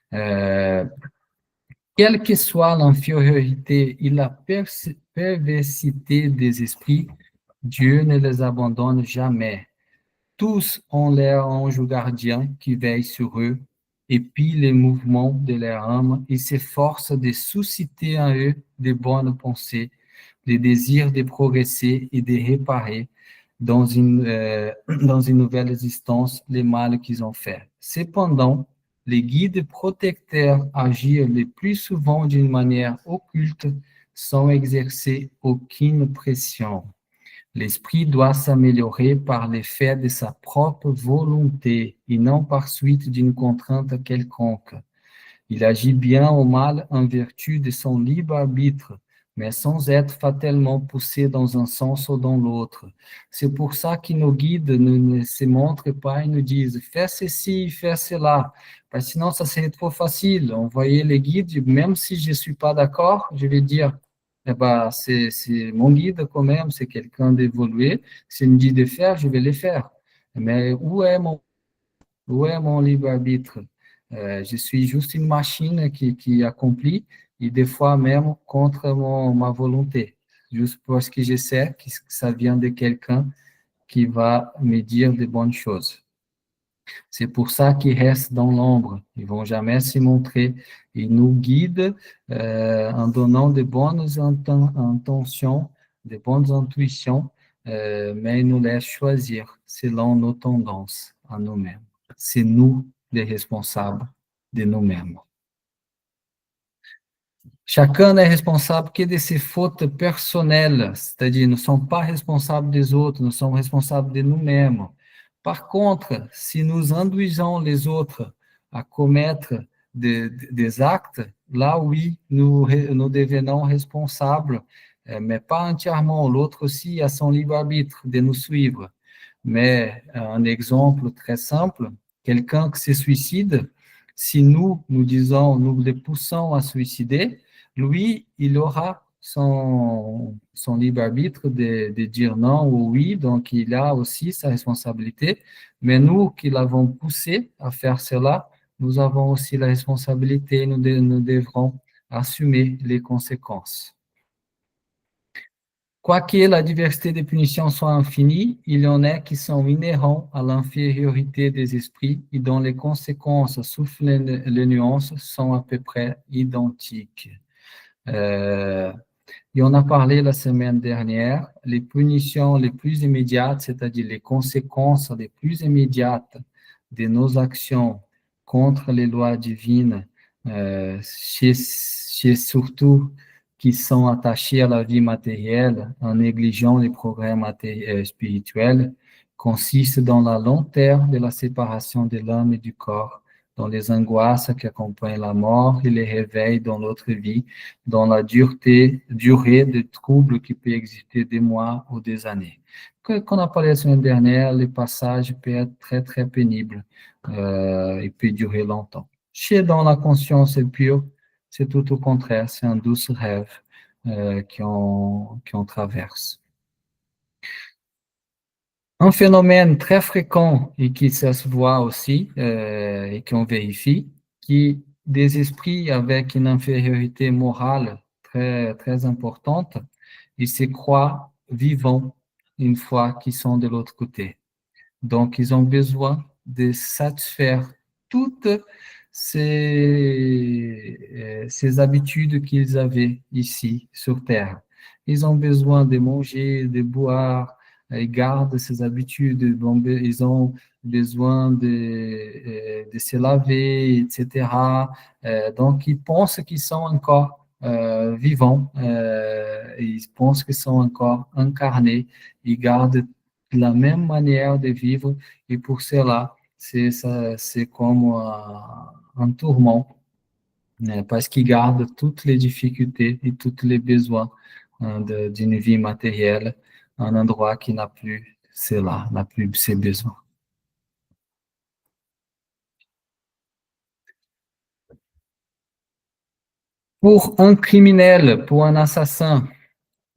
Quelle que soit l'infériorité et la perversité des esprits, Dieu ne les abandonne jamais. Tous ont leur ange gardien qui veille sur eux, épie les mouvements de leur âme et s'efforce de susciter en eux de bonnes pensées, le désir de progresser et de réparer dans une nouvelle existence les mal qu'ils ont fait. Cependant, les guides protecteurs agissent le plus souvent d'une manière occulte sans exercer aucune pression. L'esprit doit s'améliorer par l'effet de sa propre volonté et non par suite d'une contrainte quelconque. Il agit bien ou mal en vertu de son libre arbitre, mais sans être fatalement poussé dans un sens ou dans l'autre. C'est pour ça que nos guides ne se montrent pas et nous disent « fais ceci, fais cela », parce que sinon ça serait trop facile. Envoyer les guides, même si je ne suis pas d'accord, je vais dire eh ben, c'est mon guide quand même, c'est quelqu'un d'évolué. S'il me dit de faire, je vais le faire. Mais où est mon libre arbitre? Je suis juste une machine qui accomplit, et des fois même contre ma volonté, juste parce que je sais que ça vient de quelqu'un qui va me dire de bonnes choses. C'est pour ça qu'ils restent dans l'ombre. Ils ne vont jamais se montrer. Ils nous guident en donnant de bonnes intentions, de bonnes intuitions, mais ils nous laissent choisir selon nos tendances à nous-mêmes. C'est nous les responsables de nous-mêmes. Chacun n'est responsable que de ses fautes personnelles, c'est-à-dire nous ne sommes pas responsables des autres, nous sommes responsables de nous-mêmes. Par contre, si nous induisons les autres à commettre des actes, là oui, nous devenons responsables, mais pas entièrement. L'autre aussi a son libre arbitre de nous suivre. Mais un exemple très simple, quelqu'un qui se suicide, si nous disons, nous le poussons à suicider, lui, il aura son libre arbitre de dire non ou oui, donc il a aussi sa responsabilité. Mais nous qui l'avons poussé à faire cela, nous avons aussi la responsabilité, nous devrons assumer les conséquences. Quoique la diversité des punitions soit infinie, il y en a qui sont inhérents à l'infériorité des esprits et dont les conséquences, sauf les nuances, sont à peu près identiques. Et on a parlé la semaine dernière, les punitions les plus immédiates, c'est-à-dire les conséquences les plus immédiates de nos actions contre les lois divines, chez surtout qui sont attachés à la vie matérielle en négligeant les progrès spirituels, consiste dans la lenteur de la séparation de l'âme et du corps, dans les angoisses qui accompagnent la mort et les réveils dans l'autre vie, dans la durée de troubles qui peut exister des mois ou des années. Comme on a parlé la semaine dernière, le passage peut être très, très pénible et peut durer longtemps. Chez dans la conscience pure, c'est tout au contraire, c'est un doux rêve qu'on traverse. Un phénomène très fréquent et qui ça se voit aussi et qu'on vérifie, qui des esprits avec une infériorité morale très, très importante, ils se croient vivants une fois qu'ils sont de l'autre côté. Donc, ils ont besoin de satisfaire toutes ces habitudes qu'ils avaient ici sur Terre. Ils ont besoin de manger, de boire, ils gardent ces habitudes, ils ont besoin de se laver, etc. Donc, ils pensent qu'ils sont encore vivants, ils pensent qu'ils sont encore incarnés, ils gardent la même manière de vivre et pour cela, c'est comme un tourment, né, parce qu'il garde toutes les difficultés et tous les besoins d'une vie matérielle, un endroit qui n'a plus cela, n'a plus ses besoins. Pour un criminel, pour un assassin,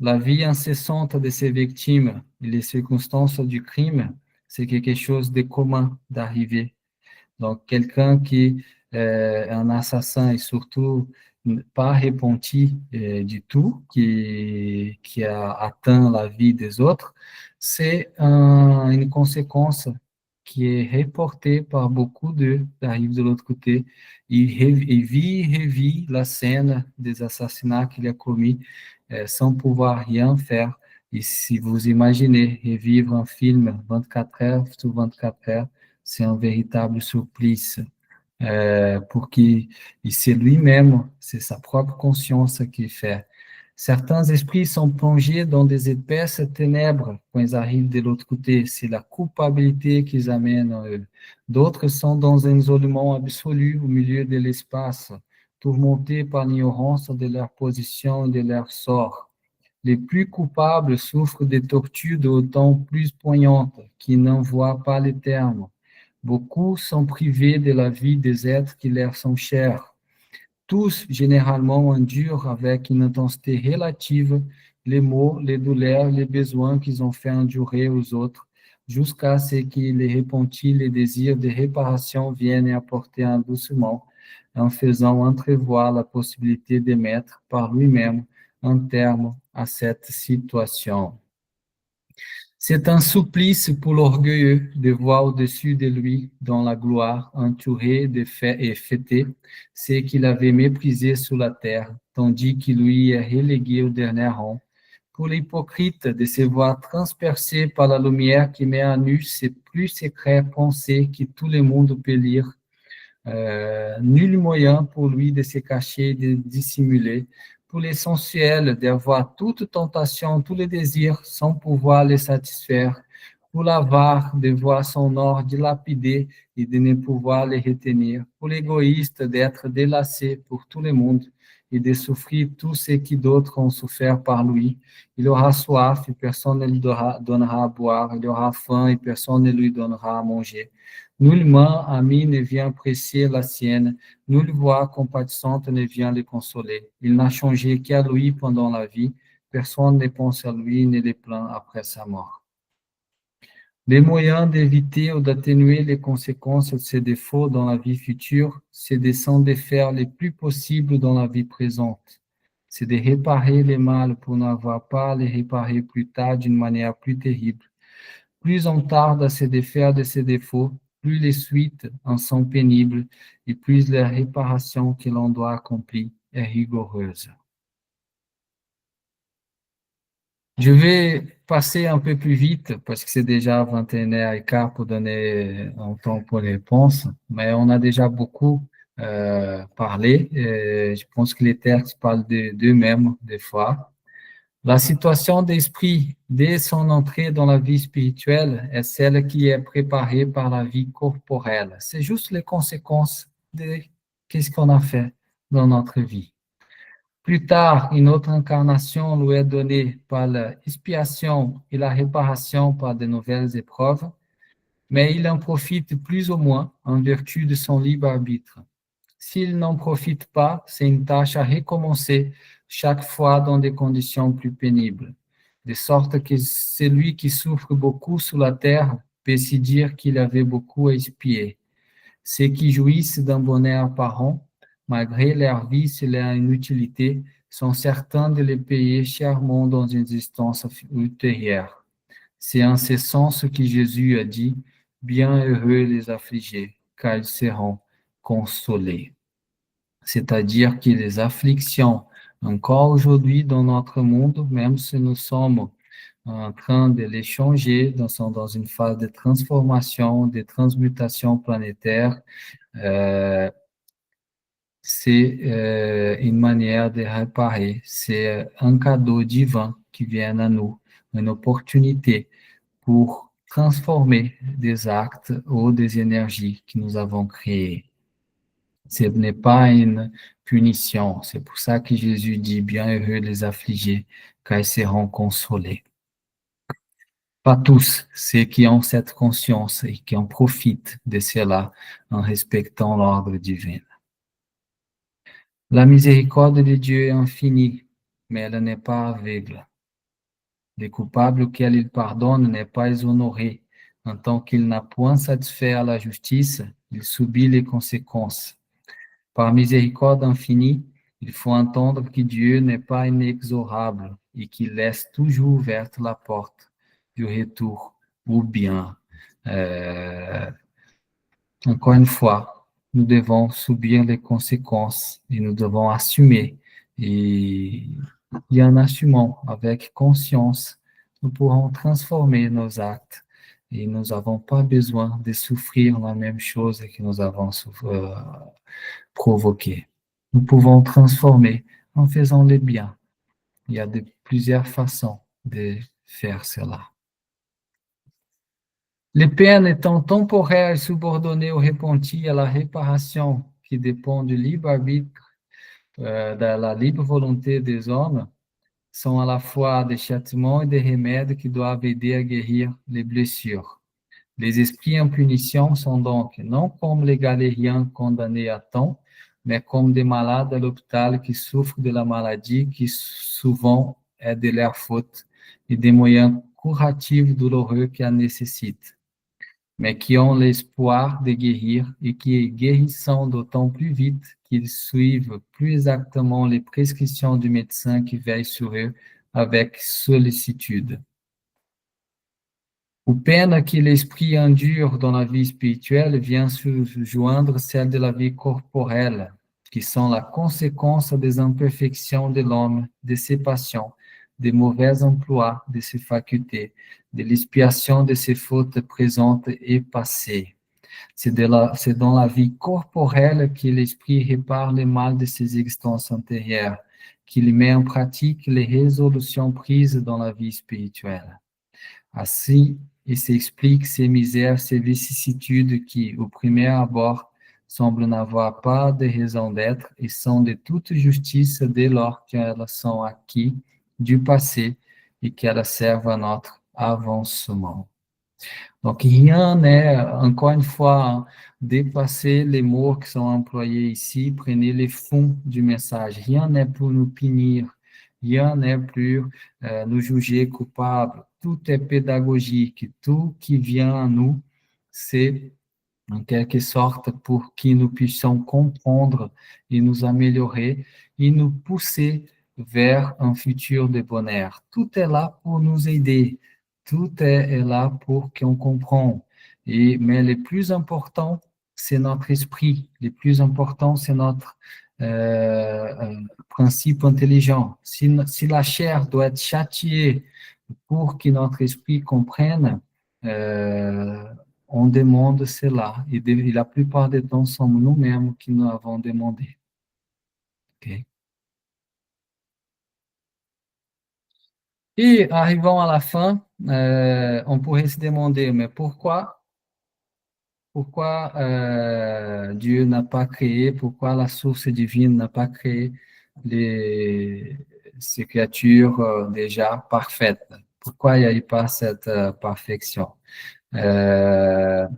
la vie incessante de ses victimes et les circonstances du crime, c'est quelque chose de commun d'arriver. Donc, quelqu'un qui est un assassin et surtout pas repenti du tout, qui a atteint la vie des autres, c'est une conséquence qui est reportée par beaucoup d'eux qui arrivent de l'autre côté et vit et revit la scène des assassinats qu'il a commis sans pouvoir rien faire. Et si vous imaginez revivre un film 24 heures sur 24 heures, c'est un véritable supplice pour qu'il c'est lui-même, c'est sa propre conscience qui fait. Certains esprits sont plongés dans des épaisses ténèbres quand ils arrivent de l'autre côté. C'est la culpabilité qu'ils amènent en eux. D'autres sont dans un isolement absolu au milieu de l'espace, tourmentés par l'ignorance de leur position et de leur sort. Les plus coupables souffrent des tortures d'autant plus poignantes qu'ils n'en voient pas les termes. Beaucoup sont privés de la vie des êtres qui leur sont chers. Tous, généralement, endurent avec une intensité relative les maux, les douleurs, les besoins qu'ils ont fait endurer aux autres, jusqu'à ce que les repentis, les désirs de réparation viennent apporter un doucement, en faisant entrevoir la possibilité de mettre par lui-même un terme à cette situation. C'est un supplice pour l'orgueilleux de voir au-dessus de lui, dans la gloire, entouré de faits et fêté, ce qu'il avait méprisé sur la terre, tandis qu'il lui est relégué au dernier rang. Pour l'hypocrite de se voir transpercé par la lumière qui met à nu ses plus secrets pensées que tout le monde peut lire, nul moyen pour lui de se cacher, de dissimuler. Pour l'essentiel, d'avoir toute tentation, tous les désirs, sans pouvoir les satisfaire. Pour l'avare, de voir son or dilapidé et de ne pouvoir les retenir. Pour l'égoïste, d'être délassé pour tout le monde et de souffrir tout ce que d'autres ont souffert par lui. Il aura soif et personne ne lui donnera à boire. Il aura faim et personne ne lui donnera à manger. Nullement ami ne vient apprécier la sienne, nulle voix compatissante ne vient le consoler. Il n'a changé qu'à lui pendant la vie, personne ne pense à lui ni le plaint après sa mort. Les moyens d'éviter ou d'atténuer les conséquences de ces défauts dans la vie future, c'est de s'en défaire le plus possible dans la vie présente. C'est de réparer les mal pour n'avoir pas à les réparer plus tard d'une manière plus terrible. Plus on tarde à se défaire de ces défauts, plus les suites en sont pénibles et plus la réparation que l'on doit accomplir est rigoureuse. Je vais passer un peu plus vite parce que c'est déjà 21h15 pour donner un temps pour les réponses, mais on a déjà beaucoup parlé. Je pense que les textes parlent d'eux-mêmes des fois. La situation d'esprit dès son entrée dans la vie spirituelle est celle qui est préparée par la vie corporelle. C'est juste les conséquences de qu'est-ce qu'on a fait dans notre vie. Plus tard, une autre incarnation lui est donnée par l'expiation et la réparation par de nouvelles épreuves, mais il en profite plus ou moins en vertu de son libre arbitre. S'il n'en profite pas, c'est une tâche à recommencer chaque fois dans des conditions plus pénibles, de sorte que celui qui souffre beaucoup sur la terre peut se dire qu'il avait beaucoup à expier. Ceux qui jouissent d'un bonheur apparent, malgré leur vice et leur inutilité, sont certains de les payer chèrement dans une existence ultérieure. C'est en ce sens que Jésus a dit, bien heureux les affligés, car ils seront consolés. C'est-à-dire que les afflictions, encore aujourd'hui dans notre monde, même si nous sommes en train de les changer, nous sommes dans une phase de transformation, de transmutation planétaire, c'est une manière de réparer, c'est un cadeau divin qui vient à nous, une opportunité pour transformer des actes ou des énergies que nous avons créées. Ce n'est pas une punition. C'est pour ça que Jésus dit, bien heureux les affligés, car ils seront consolés. Pas tous, ceux qui ont cette conscience et qui en profitent de cela en respectant l'ordre divin. La miséricorde de Dieu est infinie, mais elle n'est pas aveugle. Le coupable auquel il pardonne n'est pas exonéré. En tant qu'il n'a point satisfait à la justice, il subit les conséquences. Par miséricorde infinie, il faut entendre que Dieu n'est pas inexorable et qu'il laisse toujours ouverte la porte du retour ou bien, encore une fois, nous devons subir les conséquences et nous devons assumer. Et en assumant avec conscience, nous pourrons transformer nos actes et nous n'avons pas besoin de souffrir la même chose que nous avons provoqué. Nous pouvons transformer en faisant le bien. Il y a plusieurs façons de faire cela. Les peines étant temporaires et subordonnées au repenti à la réparation qui dépend du libre arbitre, de la libre volonté des hommes, sont à la fois des châtiments et des remèdes qui doivent aider à guérir les blessures. Les esprits en punition sont donc non comme les galériens condamnés à temps, mais comme des malades à l'hôpital qui souffrent de la maladie qui souvent est de leur faute et des moyens curatifs douloureux qu'elle nécessite, mais qui ont l'espoir de guérir et qui guérissent d'autant plus vite qu'ils suivent plus exactement les prescriptions du médecin qui veille sur eux avec sollicitude. Ou peine que l'esprit endure dans la vie spirituelle vient se joindre celle de la vie corporelle, qui sont la conséquence des imperfections de l'homme, de ses passions, des mauvais emplois de ses facultés, de l'expiation de ses fautes présentes et passées. C'est dans la vie corporelle que l'esprit répare le mal de ses existences antérieures, qu'il met en pratique les résolutions prises dans la vie spirituelle. Ainsi, il s'explique ces misères, ces vicissitudes qui, au premier abord, semblent n'avoir pas de raison d'être et sont de toute justice dès lors qu'elles sont acquises du passé et qu'elles servent à notre avancement. Donc, rien n'est, encore une fois, dépasser les mots qui sont employés ici, prenez les fonds du message. Rien n'est pour nous punir, rien n'est pour nous juger coupables. Tout est pédagogique, tout qui vient à nous, c'est en quelque sorte pour que nous puissions comprendre et nous améliorer et nous pousser vers un futur de bonheur. Tout est là pour nous aider. Tout est là pour qu'on comprenne. Mais le plus important, c'est notre esprit. Le plus important, c'est notre principe intelligent. Si la chair doit être châtiée pour que notre esprit comprenne, on demande cela. Et la plupart des temps, sommes nous-mêmes qui nous avons demandé. Okay? Et arrivant à la fin, on pourrait se demander, mais pourquoi Dieu n'a pas créé, pourquoi la source divine n'a pas créé ces créatures déjà parfaites? Pourquoi il n'y a eu pas cette perfection? Euh,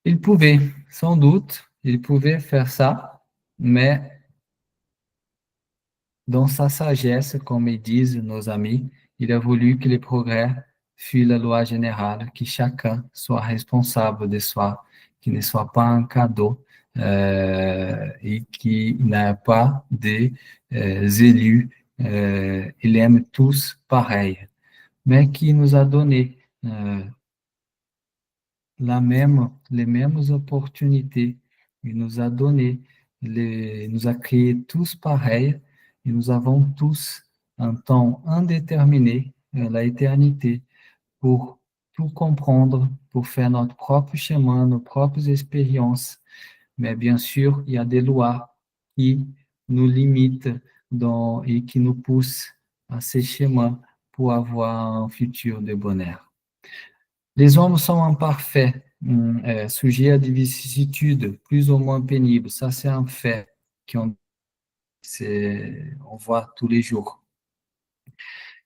il pouvait, sans doute, il pouvait faire ça, mais dans sa sagesse, comme ils disent nos amis, il a voulu que le progrès fût la loi générale, que chacun soit responsable de soi, que ne soit pas un cadeau et qu'il n'y ait pas des élus. Il aime tous pareil, mais qui nous a donné les mêmes opportunités. Il nous a donné, il nous a créés tous pareils et nous avons tous un temps indéterminé, la éternité, pour tout comprendre, pour faire notre propre chemin, nos propres expériences. Mais bien sûr, il y a des lois qui nous limitent et qui nous poussent à ces chemins pour avoir un futur de bonheur. Les hommes sont imparfaits, sujets à des vicissitudes plus ou moins pénibles. Ça, c'est un fait qu'on on voit tous les jours.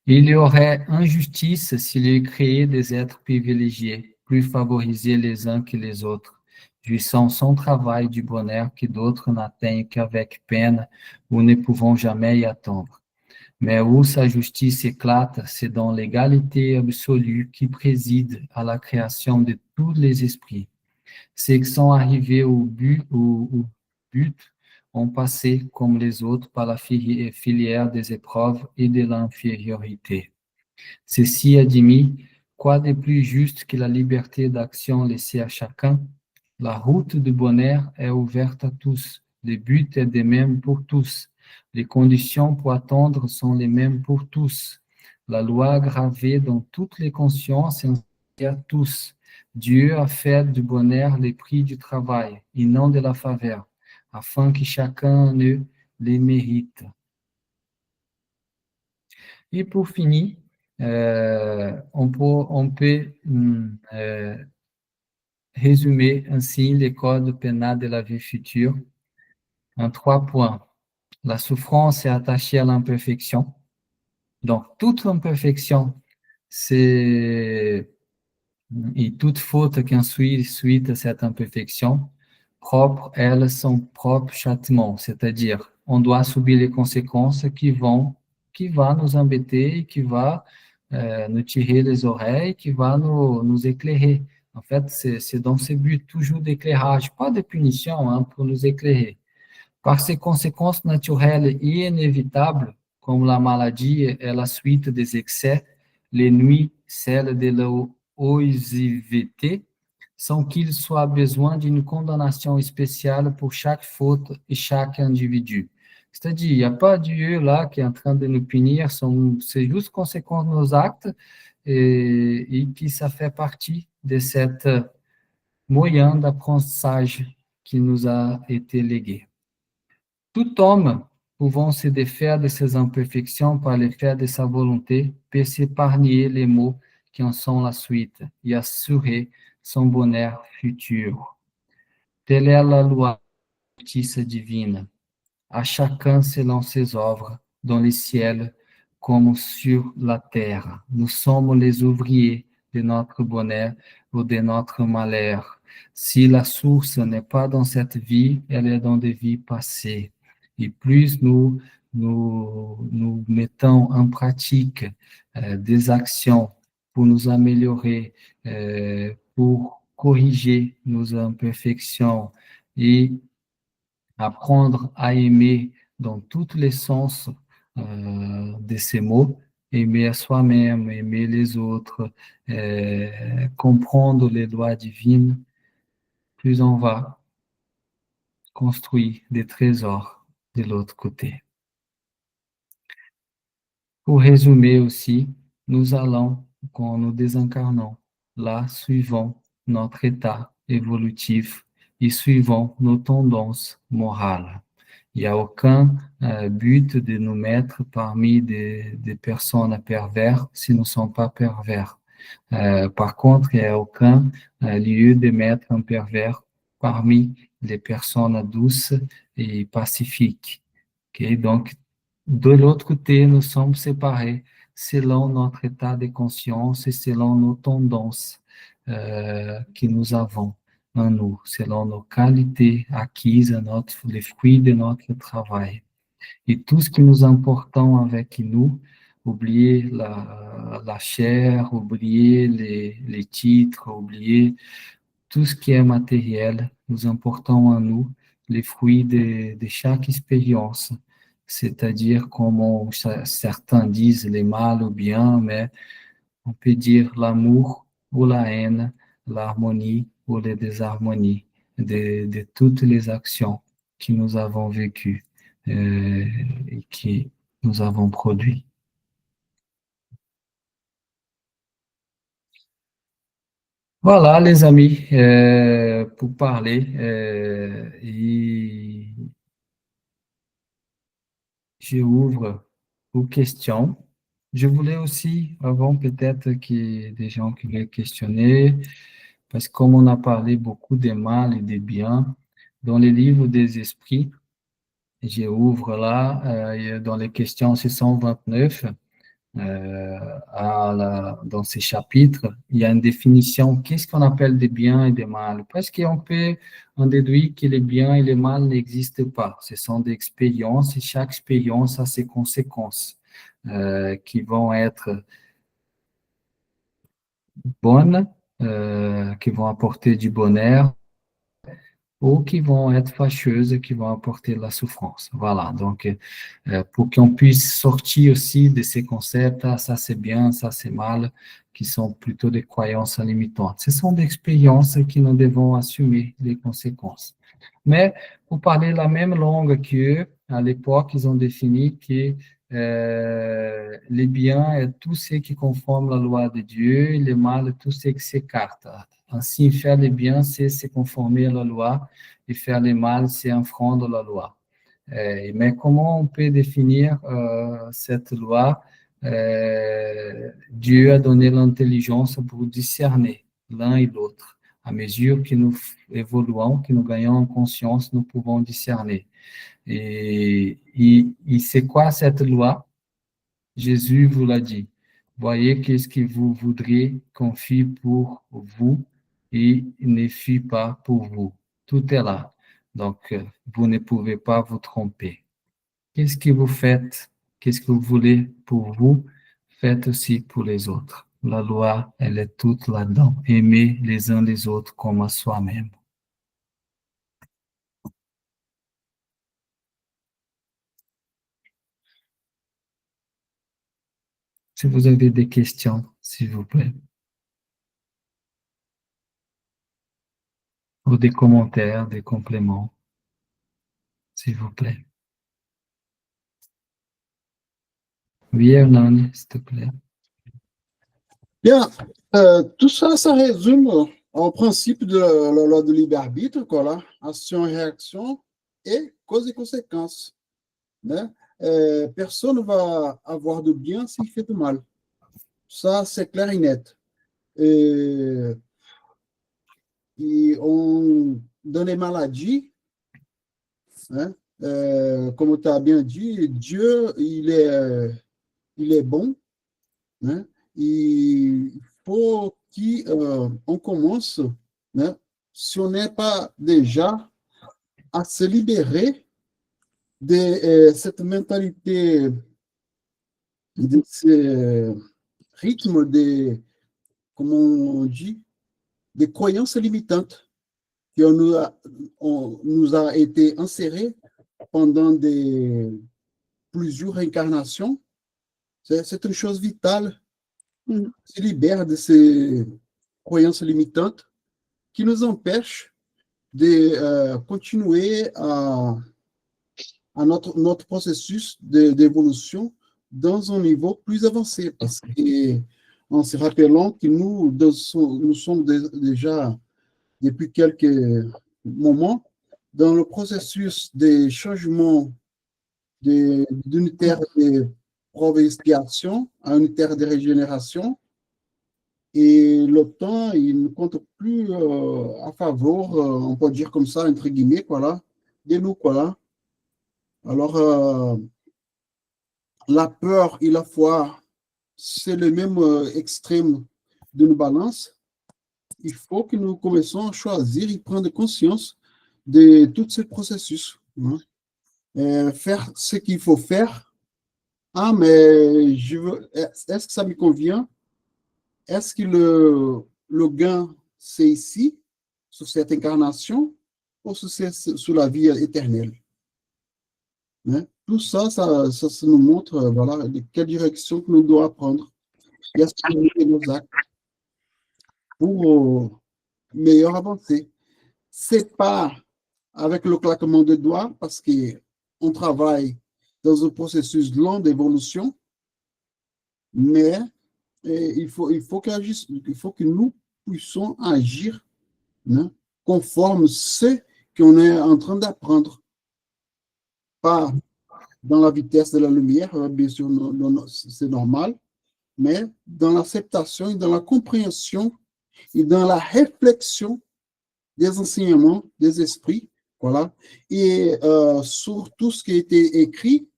Il y aurait injustice s'il y créait des êtres privilégiés, plus favorisés les uns que les autres, jouissant sans travail du bonheur que d'autres n'atteignent qu'avec peine ou ne pouvant jamais y attendre. Mais où sa justice éclate, c'est dans l'égalité absolue qui préside à la création de tous les esprits. Ceux qui sont arrivés au but ont passé, comme les autres, par la filière des épreuves et de l'infériorité. Ceci admis, quoi de plus juste que la liberté d'action laissée à chacun? La route du bonheur est ouverte à tous. Le but est le même pour tous. Les conditions pour attendre sont les mêmes pour tous. La loi gravée dans toutes les consciences est à tous. Dieu a fait du bonheur le prix du travail et non de la faveur, afin que chacun ne les mérite. Et pour finir, on peut résumer ainsi les codes pénals de la vie future en 3 points. La souffrance est attachée à l'imperfection. Donc, toute imperfection, c'est et toute faute qui ensuite suite à cette imperfection, propre, elles, son propre châtiment, c'est-à-dire, on doit subir les conséquences qui va nous embêter, qui va nous tirer les oreilles, qui va nous éclairer. En fait, c'est dans ce but toujours d'éclairage, pas de punition, hein, pour nous éclairer. Par ses conséquences naturelles et inévitables, comme la maladie et la suite des excès, les nuits, celles de l'oisiveté, sans qu'il soit besoin d'une condamnation spéciale pour chaque faute et chaque individu. C'est-à-dire, il n'y a pas Dieu là qui est en train de nous punir, c'est juste conséquence de nos actes et que ça fait partie de cette moyen d'apprentissage qui nous a été légué. Tout homme pouvant se défaire de ses imperfections par l'effet de sa volonté peut s'épargner les maux qui en sont la suite et assurer son bonheur futur. Telle est la loi de la justice divine. À chacun selon ses œuvres, dans les ciels comme sur la terre. Nous sommes les ouvriers de notre bonheur ou de notre malheur. Si la source n'est pas dans cette vie, elle est dans des vies passées. Et plus nous mettons en pratique des actions pour nous améliorer, pour corriger nos imperfections et apprendre à aimer dans tous les sens de ces mots, aimer à soi-même, aimer les autres, comprendre les lois divines, plus on va construire des trésors de l'autre côté. Pour résumer aussi, nous allons, quand nous désincarnons, là, suivons notre état évolutif et suivons nos tendances morales. Il n'y a aucun but de nous mettre parmi des personnes perverses si nous ne sommes pas pervers. Par contre, il n'y a aucun lieu de mettre un pervers parmi les personnes douces et pacifiques. Okay? Donc, de l'autre côté, nous sommes séparés selon notre état de conscience et selon nos tendances que nous avons en nous, selon nos qualités acquises, les fruits de notre travail. Et tout ce que nous importons avec nous, oublier la chair, oublier les titres, oublier tout ce qui est matériel, nous importons en nous les fruits de chaque expérience, c'est-à-dire comme certains disent les mal ou bien, mais on peut dire l'amour ou la haine, l'harmonie ou la désharmonie de toutes les actions que nous avons vécues et que nous avons produites. Voilà, les amis, pour parler. Et je ouvre aux questions. Je voulais aussi, avant peut-être qu'il y ait des gens qui veulent questionner, parce que comme on a parlé beaucoup des mal et des biens, dans les livres des esprits, je ouvre là, dans les questions 629, dans ces chapitres, il y a une définition, qu'est-ce qu'on appelle des biens et des mal? Parce qu'on peut en déduire que les biens et les mal n'existent pas. Ce sont des expériences et chaque expérience a ses conséquences qui vont être bonnes, qui vont apporter du bonheur ou qui vont être fâcheuses, qui vont apporter de la souffrance. Voilà, donc pour qu'on puisse sortir aussi de ces concepts, ah, ça c'est bien, ça c'est mal, qui sont plutôt des croyances limitantes. Ce sont des expériences que nous devons assumer les conséquences. Mais pour parler la même langue qu'eux, à l'époque, ils ont défini que les biens est tout ce qui conforme la loi de Dieu et le mal tout ce qui s'écarte. Ainsi, faire les biens, c'est se conformer à la loi et faire le mal, c'est enfreindre la loi. Mais comment on peut définir cette loi? Dieu a donné l'intelligence pour discerner l'un et l'autre. À mesure que nous évoluons, que nous gagnons en conscience, nous pouvons discerner. Et c'est quoi cette loi? Jésus vous l'a dit. Voyez qu'est-ce que vous voudriez qu'on fît pour vous et ne fît pas pour vous. Tout est là. Donc, vous ne pouvez pas vous tromper. Qu'est-ce que vous faites? Qu'est-ce que vous voulez pour vous? Faites aussi pour les autres. La loi, elle est toute là-dedans. Aimer les uns les autres comme à soi-même. Si vous avez des questions, s'il vous plaît, ou des commentaires, des compléments, s'il vous plaît. Oui, Hernani, s'il te plaît. Bien, tout ça, ça résume au principe de la loi de libre-arbitre, quoi, là, action et réaction, et cause et conséquence. Né? Personne ne va avoir de bien s'il fait de mal. Ça, c'est clair et net. Et dans les maladies, hein, comme tu as bien dit, Dieu, il est bon. Hein, il faut qu'on commence, hein, si on n'est pas déjà à se libérer de cette mentalité, de ce rythme de, comment on dit, des croyances limitantes qui on nous a été insérées pendant plusieurs incarnations. C'est une chose vitale. Se libère de ces croyances limitantes qui nous empêchent de continuer à notre processus d'évolution dans un niveau plus avancé. Parce qu'en se rappelant que nous sommes déjà, depuis quelques moments, dans le processus des changements d'unitaire de preuve et expiation à unitaire de régénération. Et le temps, il ne compte plus à faveur, on peut dire comme ça, entre guillemets, voilà, de nous, voilà. Alors, la peur et la foi, c'est le même extrême d'une balance. Il faut que nous commençons à choisir et prendre conscience de tous ces processus. Hein. Faire ce qu'il faut faire. Ah, mais est-ce que ça me convient? Est-ce que le gain, c'est ici, sur cette incarnation, ou sur la vie éternelle? Hein? Tout ça, ça nous montre voilà, de quelle direction que nous devons prendre. Et assurer nos actes pour meilleur avancer. C'est pas avec le claquement de doigts, parce qu'on travaille dans un processus long d'évolution, mais il faut il faut que nous puissions agir, hein, conforme ce qu'on est en train d'apprendre. Pas dans la vitesse de la lumière, bien sûr, c'est normal, mais dans l'acceptation et dans la compréhension et dans la réflexion des enseignements des esprits, voilà. Et sur tout ce qui a été écrit,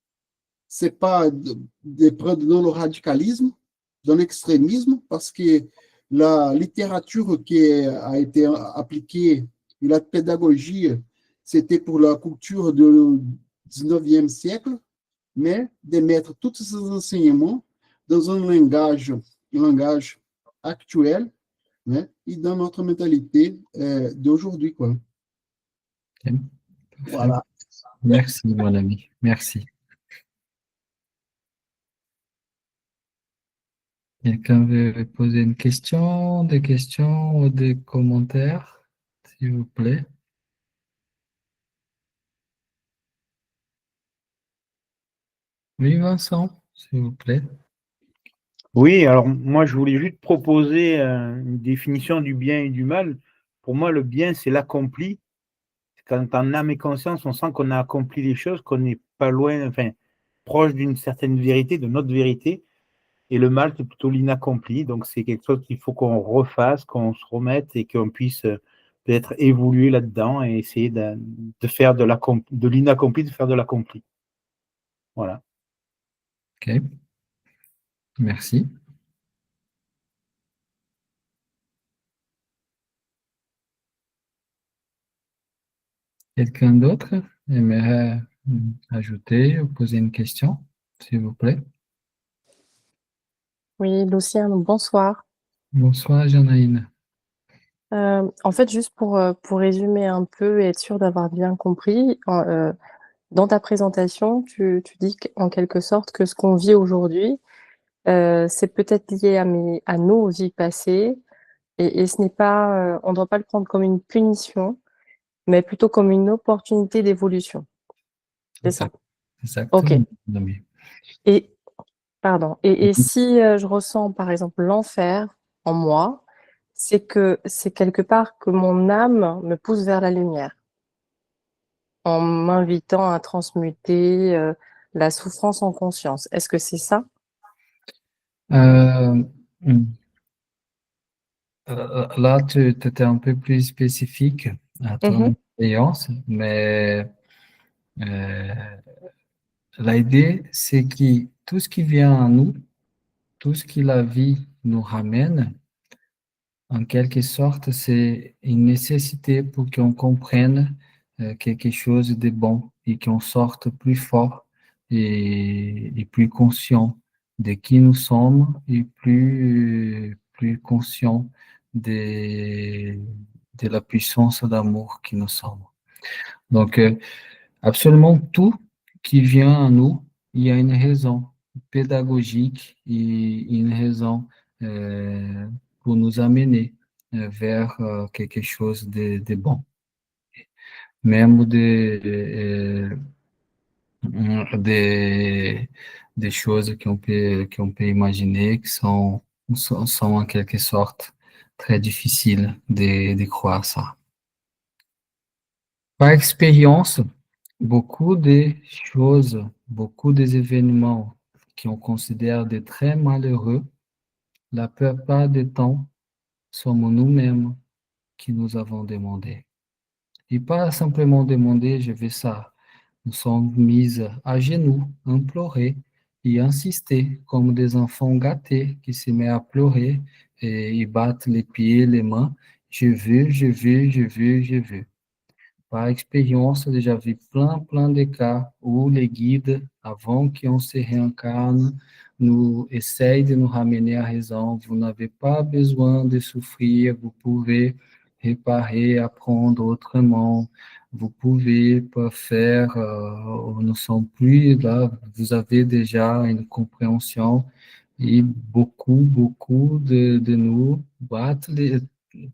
c'est pas de prendre dans le radicalisme, dans l'extrémisme, parce que la littérature qui a été appliquée et la pédagogie, c'était pour la culture du 19e siècle, mais de mettre tous ces enseignements dans un langage actuel, né, et dans notre mentalité d'aujourd'hui, quoi. Ok. Voilà. Merci, mon ami. Merci. Quelqu'un veut poser une question, des questions ou des commentaires, s'il vous plaît? Oui, Vincent, s'il vous plaît. Oui, alors moi je voulais juste proposer une définition du bien et du mal. Pour moi, le bien, c'est l'accompli. Quand en âme et conscience, on sent qu'on a accompli les choses, qu'on n'est pas loin, enfin, proche d'une certaine vérité, de notre vérité. Et le mal, c'est plutôt l'inaccompli. Donc c'est quelque chose qu'il faut qu'on refasse, qu'on se remette et qu'on puisse peut-être évoluer là-dedans et essayer de faire de l'inaccompli, de faire de l'accompli. Voilà. Ok. Merci. Quelqu'un d'autre aimerait ajouter ou poser une question, s'il vous plaît? Oui, Lucien, bonsoir. Bonsoir, Janaïne. En fait, juste pour résumer un peu et être sûr d'avoir bien compris, dans ta présentation, tu dis en quelque sorte que ce qu'on vit aujourd'hui, c'est peut-être lié à nos vies passées et ce n'est pas, on ne doit pas le prendre comme une punition, mais plutôt comme une opportunité d'évolution. C'est ça? Ok. Exactement, mon ami. Et, pardon. Et si je ressens, par exemple, l'enfer en moi, c'est que c'est quelque part que mon âme me pousse vers la lumière, en m'invitant à transmuter la souffrance en conscience. Est-ce que c'est ça? Euh, Là, tu étais un peu plus spécifique à ton expérience, mais euh, l'idée, c'est que tout ce qui vient à nous, tout ce que la vie nous ramène, en quelque sorte, c'est une nécessité pour qu'on comprenne quelque chose de bon et qu'on sorte plus fort et plus conscient de qui nous sommes et plus conscient de, de la puissance d'amour qui nous sommes. Donc, absolument tout qui vient à nous, il y a une raison pédagogique et une raison pour nous amener vers quelque chose de bon. Même des choses qu'on peut imaginer qui sont en quelque sorte très difficiles de croire ça. Par expérience, beaucoup de choses, beaucoup des événements qu'on considère de très malheureux, la plupart du temps, sommes nous-mêmes qui nous avons demandé. Et pas simplement demander, je veux ça. Nous sommes mis à genoux, implorer et insister comme des enfants gâtés qui se mettent à pleurer et battent les pieds, les mains. Je veux, je veux, je veux, je veux. Par expérience, eu já vi plein de cas où les guides, avant qu'on se réincarne, nous essayent de nous ramener à raison. Vous n'avez pas besoin de souffrir, vous pouvez réparer, apprendre autrement. Vous pouvez pas faire, nous ne sommes plus là, vous avez déjà une compréhension et beaucoup de nous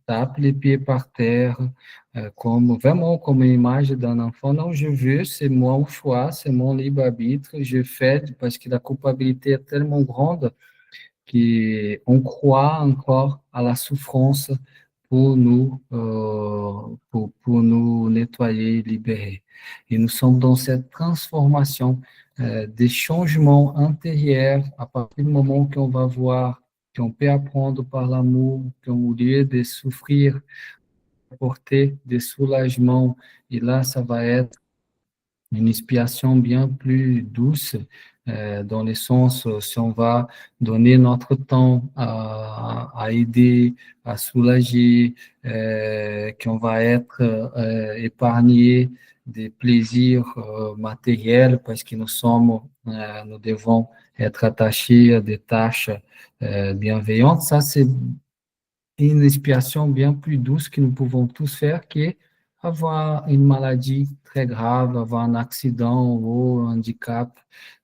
tapent les pieds par terre, como vraiment comme une image d'un enfant. Non, je veux, c'est mon choix, c'est mon libre-arbitre, je fais parce que la culpabilité est tellement grande qu'on croit encore à la souffrance pour nous nettoyer, libérer. Et nous sommes dans cette transformation des changements intérieurs à partir du moment qu'on va voir, qu'on peut apprendre par l'amour, qu'au lieu de souffrir, porter des soulagements, et là, ça va être une expiation bien plus douce, dans le sens, si on va donner notre temps à aider, à soulager, qu'on va être épargné des plaisirs matériels parce que nous devons être attachés à des tâches bienveillantes. Ça, c'est une expiation bien plus douce que nous pouvons tous faire, qui est avoir une maladie très grave, avoir un accident ou un handicap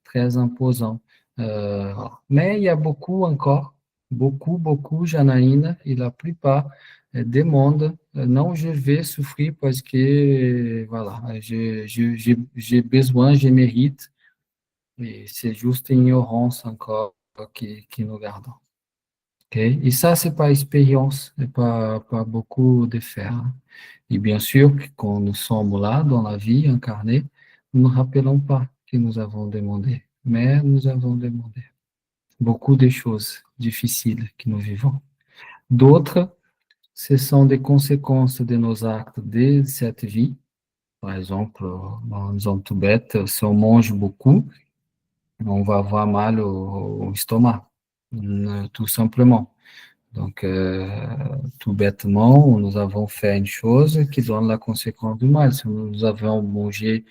très imposant. Mais il y a beaucoup encore, beaucoup, Janaína, et la plupart demandent, non, je vais souffrir parce que, voilà, j'ai besoin, je mérite, et c'est juste une ignorance encore que nous gardons. Ok? Et ça, c'est par expérience, et pas beaucoup de faire. Et bien sûr, que quand nous sommes là, dans la vie incarnée, nous ne rappelons pas que nous avons demandé, mais nous avons demandé beaucoup de choses difficiles que nous vivons. D'autres, ce sont des conséquences de nos actes de cette vie. Par exemple, en Tibet, si on mange beaucoup, on va avoir mal au estomac, tout simplement. Donc, tout bêtement, nous avons fait une chose qui donne la conséquence du mal. Si nous avons mangé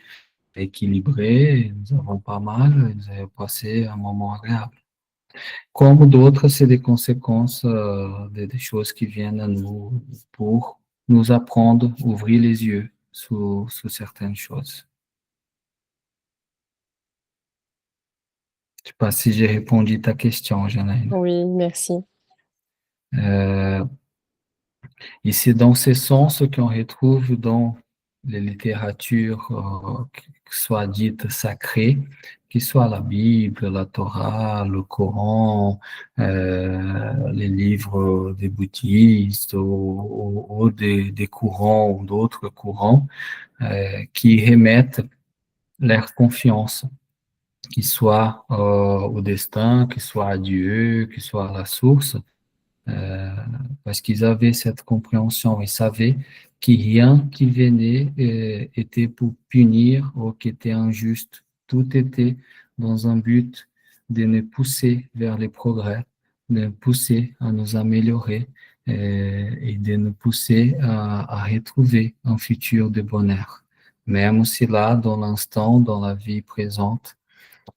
équilibré, nous avons pas mal, nous avons passé un moment agréable. Comme d'autres, c'est des conséquences des choses qui viennent à nous pour nous apprendre, ouvrir les yeux sur certaines choses. Je ne sais pas si j'ai répondu à ta question, Janaïne. Oui, merci. Et c'est dans ce sens qu'on retrouve dans les littératures, qui soient dites sacrées, qui soient la Bible, la Torah, le Coran, les livres des bouddhistes ou des courants ou d'autres courants, qui remettent leur confiance, qui soit au destin, qui soit à Dieu, qui soit à la source, parce qu'ils avaient cette compréhension, ils savaient que rien qui venait était pour punir ou qui était injuste. Tout était dans un but de nous pousser vers les progrès, de nous pousser à nous améliorer et de nous pousser à retrouver un futur de bonheur. Même si là, dans l'instant, dans la vie présente,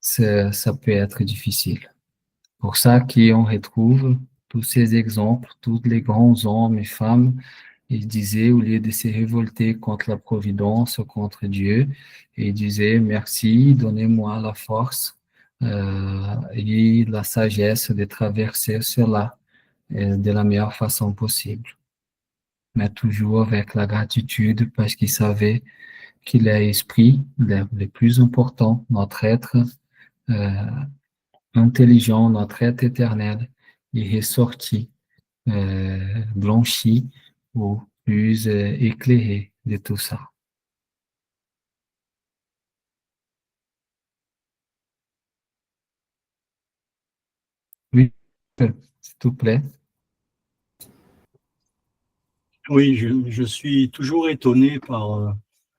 ça peut être difficile. Pour ça qu'on retrouve tous ces exemples, tous les grands hommes et femmes, ils disaient, au lieu de se révolter contre la providence, contre Dieu, ils disaient, merci, donnez-moi la force et la sagesse de traverser cela de la meilleure façon possible. Mais toujours avec la gratitude, parce qu'ils savaient qu'il est l'esprit, le plus important, notre être intelligent, notre être éternel, est ressorti, blanchi ou plus éclairé de tout ça. s'il te plaît. Oui, je suis toujours étonné par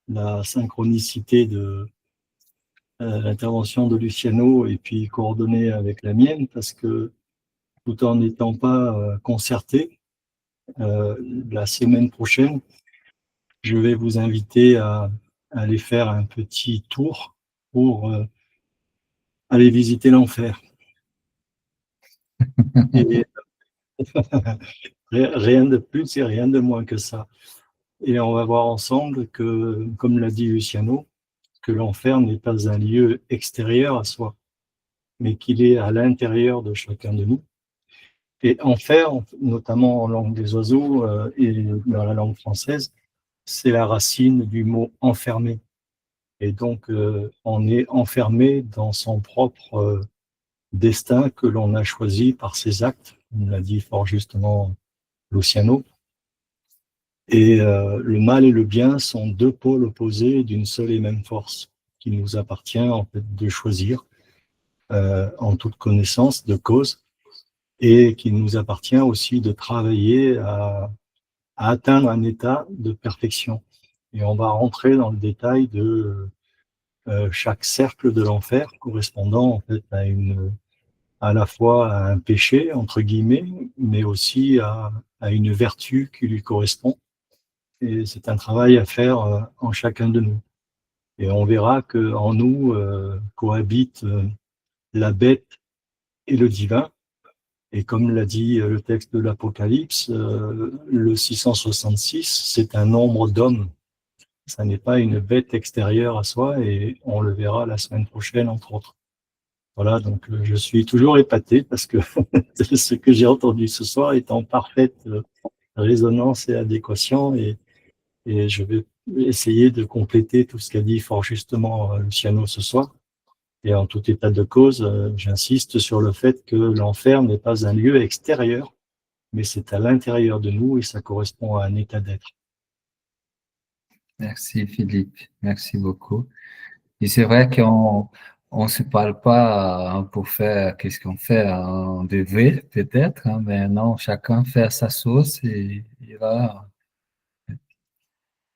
la synchronicité de l'intervention de Luciano et puis coordonnée avec la mienne, parce que tout en n'étant pas concerté, la semaine prochaine, je vais vous inviter à aller faire un petit tour pour aller visiter l'enfer. Et rien de plus et rien de moins que ça. Et on va voir ensemble que, comme l'a dit Luciano, que l'enfer n'est pas un lieu extérieur à soi, mais qu'il est à l'intérieur de chacun de nous. Et enfer, notamment en langue des oiseaux et dans la langue française, c'est la racine du mot enfermé. Et donc, on est enfermé dans son propre destin que l'on a choisi par ses actes, comme l'a dit fort justement Luciano. Et le mal et le bien sont deux pôles opposés d'une seule et même force, qu'il nous appartient en fait de choisir en toute connaissance de cause, et qu'il nous appartient aussi de travailler à atteindre un état de perfection. Et on va rentrer dans le détail de chaque cercle de l'enfer correspondant en fait à la fois à un péché, entre guillemets, mais aussi à une vertu qui lui correspond. Et c'est un travail à faire en chacun de nous. Et on verra qu'en nous cohabitent la bête et le divin. Et comme l'a dit le texte de l'Apocalypse, le 666, c'est un nombre d'hommes. Ça n'est pas une bête extérieure à soi, et on le verra la semaine prochaine, entre autres. Voilà, donc je suis toujours épaté parce que ce que j'ai entendu ce soir est en parfaite résonance et adéquation, et je vais essayer de compléter tout ce qu'a dit fort justement Luciano ce soir. Et en tout état de cause, j'insiste sur le fait que l'enfer n'est pas un lieu extérieur, mais c'est à l'intérieur de nous et ça correspond à un état d'être. Merci Philippe, merci beaucoup. Et c'est vrai qu'on ne se parle pas pour faire qu'est-ce qu'on fait, on devrait peut-être, hein, mais non, chacun fait sa sauce et là.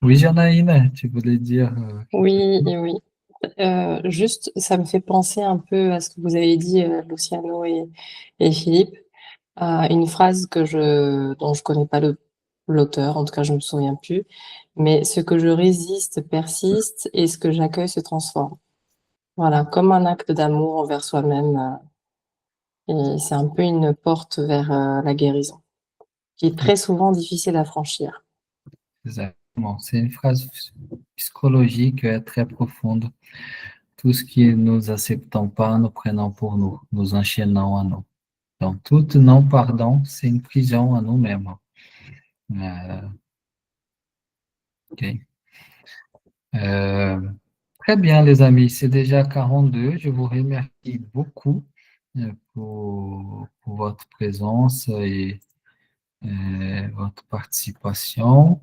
Oui, Janaïne, tu voulais dire. Oui, et oui. Juste, ça me fait penser un peu à ce que vous avez dit, Luciano et Philippe, à une phrase dont je connais pas l'auteur, en tout cas je me souviens plus, mais ce que je résiste persiste et ce que j'accueille se transforme. Voilà, comme un acte d'amour envers soi-même, et c'est un peu une porte vers la guérison, qui est très souvent difficile à franchir. Exactement, c'est une phrase psychologique très profonde. Tout ce qui nous acceptons pas, nous prenons pour nous, nous enchaînons à nous. Donc, tout non-pardon, c'est une prison à nous-mêmes. Ok. Très bien, les amis, c'est déjà 42. Je vous remercie beaucoup pour votre présence et votre participation.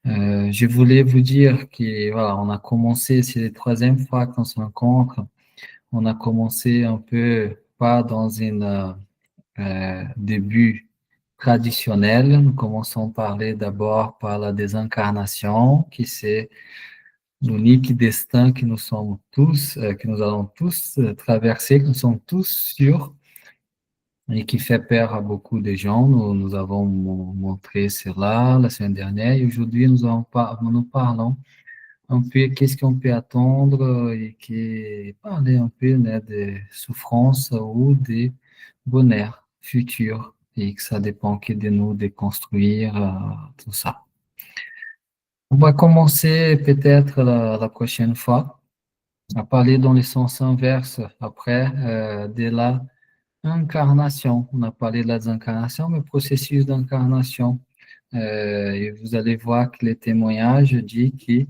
Je voulais vous dire que voilà, on a commencé, c'est la troisième fois qu'on se rencontre. On a commencé un peu pas dans un début traditionnel. Nous commençons à parler d'abord par la désincarnation, qui c'est l'unique destin que nous sommes tous, que nous allons tous traverser, que nous sommes tous sûrs et qui fait peur à beaucoup de gens. Nous avons montré cela la semaine dernière et aujourd'hui nous parlons un peu qu'est-ce qu'on peut attendre et qui parler un peu de souffrance ou de bonheur futur et que ça dépend que de nous de construire tout ça. On va commencer peut-être la prochaine fois à parler dans le sens inverse après de la incarnation. On a parlé de la désincarnation, mais processus d'incarnation. Et vous allez voir que les témoignages disent que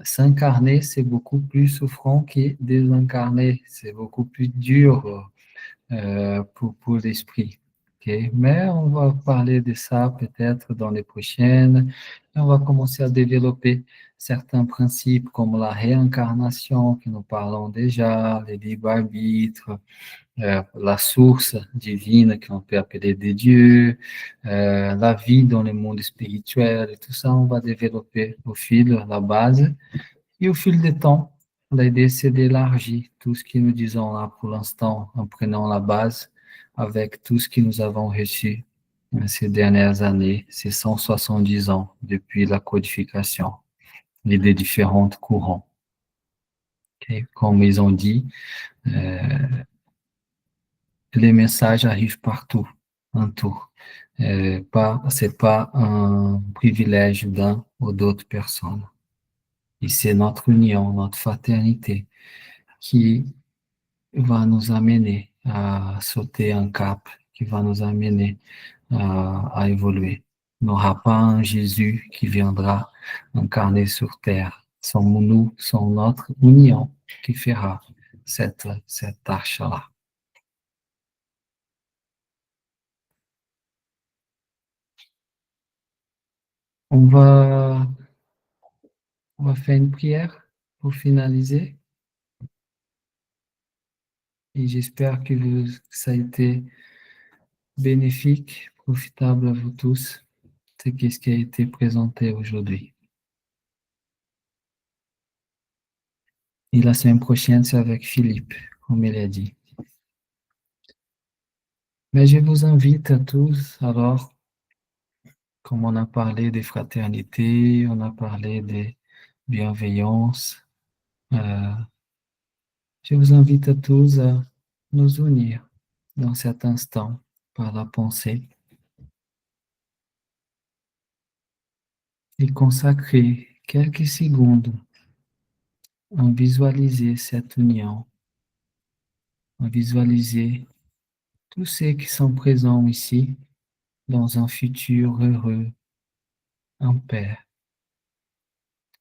s'incarner, c'est beaucoup plus souffrant que désincarner. C'est beaucoup plus dur pour l'esprit. Okay? Mais on va parler de ça peut-être dans les prochaines. Et on va commencer à développer certains principes comme la réincarnation, que nous parlons déjà, le libre-arbitre, la source divine qu'on peut appeler des dieux, la vie dans le monde spirituel, et tout ça, on va développer au fil de la base. Et au fil du temps, l'idée, c'est d'élargir tout ce que nous disons là pour l'instant, en prenant la base avec tout ce que nous avons reçu ces dernières années, ces 170 ans depuis la codification et des différents courants. Okay? Comme ils ont dit, les messages arrivent partout, en tout. C'est pas un privilège d'un ou d'autres personnes. Et c'est notre union, notre fraternité qui va nous amener à sauter un cap, qui va nous amener à évoluer. Il n'y aura pas un Jésus qui viendra incarner sur terre. Sommes nous, sommes notre union qui fera cette tâche-là. On va faire une prière pour finaliser. Et j'espère que ça a été bénéfique, profitable à vous tous, ce qui a été présenté aujourd'hui. Et la semaine prochaine, c'est avec Philippe, comme il a dit. Mais je vous invite à tous, alors, comme on a parlé de fraternité, on a parlé de bienveillance, je vous invite à tous à nous unir dans cet instant par la pensée et consacrer quelques secondes à visualiser cette union, à visualiser tous ceux qui sont présents ici dans un futur heureux, en paix.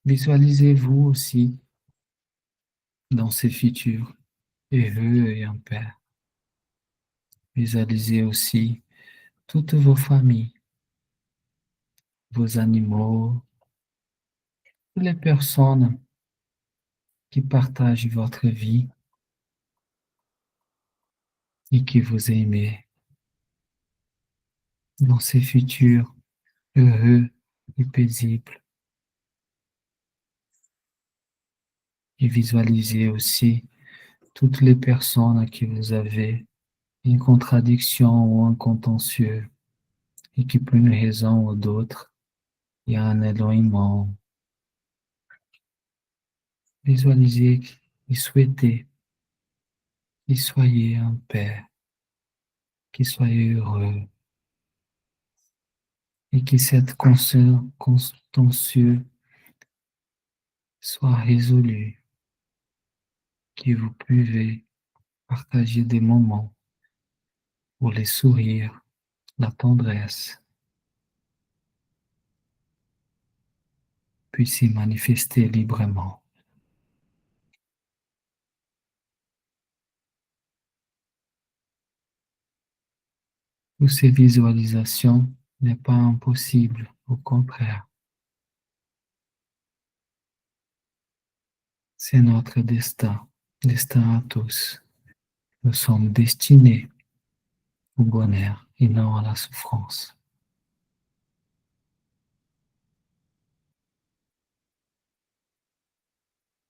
Visualisez-vous aussi dans ce futur heureux et en paix. Visualisez aussi toutes vos familles, vos animaux, toutes les personnes qui partagent votre vie et qui vous aimez dans ce futur heureux et paisible. Et visualisez aussi toutes les personnes à qui vous avez une contradiction ou un contentieux et qui, pour une raison ou d'autre, il y a un éloignement. Visualisez et souhaitez qu'ils soient en paix, qu'ils soient heureux et que cette contentieux soit résolu, que vous pouvez partager des moments où les sourires, la tendresse puissent s'y manifester librement. Toutes ces visualisations n'est pas impossible, au contraire. C'est notre destin à tous. Nous sommes destinés au bonheur et non à la souffrance.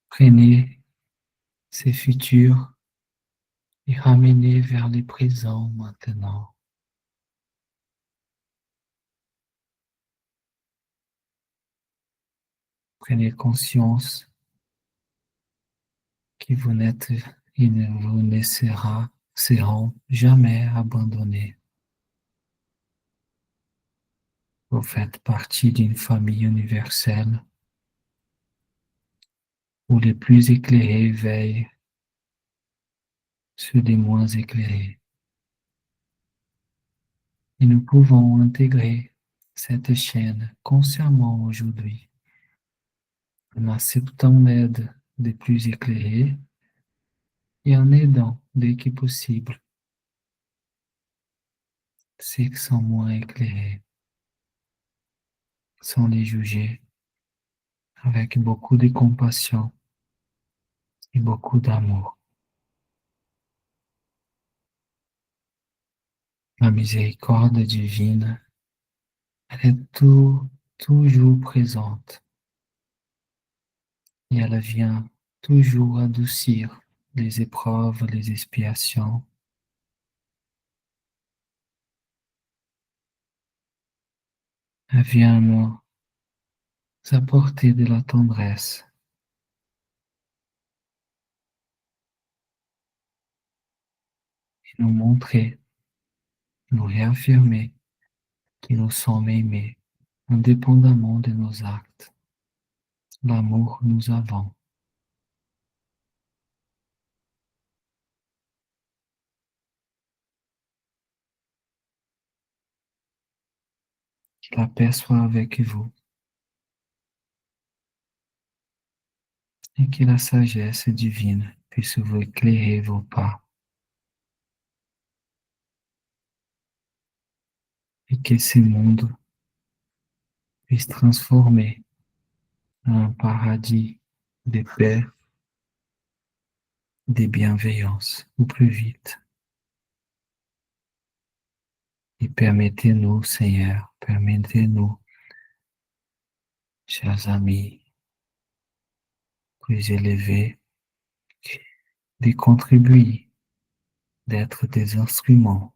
Prenez ces futurs et ramenez vers les présents maintenant. Prenez conscience que vous n'êtes et vous ne seront jamais abandonnés. Vous faites partie d'une famille universelle où les plus éclairés veillent sur les moins éclairés. Et nous pouvons intégrer cette chaîne consciemment aujourd'hui en acceptant l'aide des plus éclairés et en aidant dès que possible ceux qui sont moins éclairés, sans les juger, avec beaucoup de compassion et beaucoup d'amour. La miséricorde divine, elle est toujours présente et elle vient toujours adoucir les épreuves, les expiations. Elle vient nous apporter de la tendresse et nous montrer, nous réaffirmer que nous sommes aimés indépendamment de nos actes. L'amour nous avons. Que la paix soit avec vous et que la sagesse divine puisse vous éclairer vos pas et que ce monde puisse transformer en un paradis de paix, de bienveillance au plus vite. Et permettez-nous, Seigneur, permettez-nous, chers amis, plus élevés, de contribuer, d'être des instruments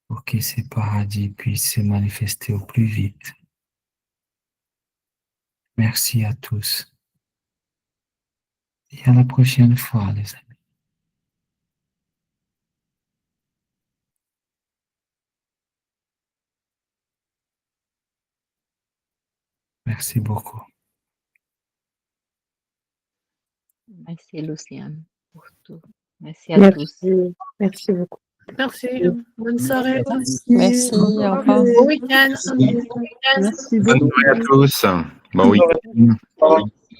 pour que ce paradis puisse se manifester au plus vite. Merci à tous et à la prochaine fois, les amis. Merci beaucoup. Merci, Luciane, pour tout. Merci à tous. Merci beaucoup. Merci. Bonne soirée. Merci, au revoir. Bon week-end. Merci Bonne beaucoup. soirée à tous. Bon week-end.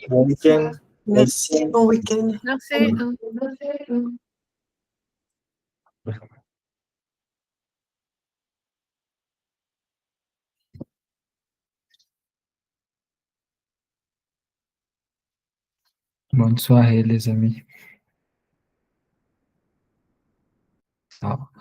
Bon week-end. Merci. Bon week-end. Merci. Bonne soirée, les amis. Ciao.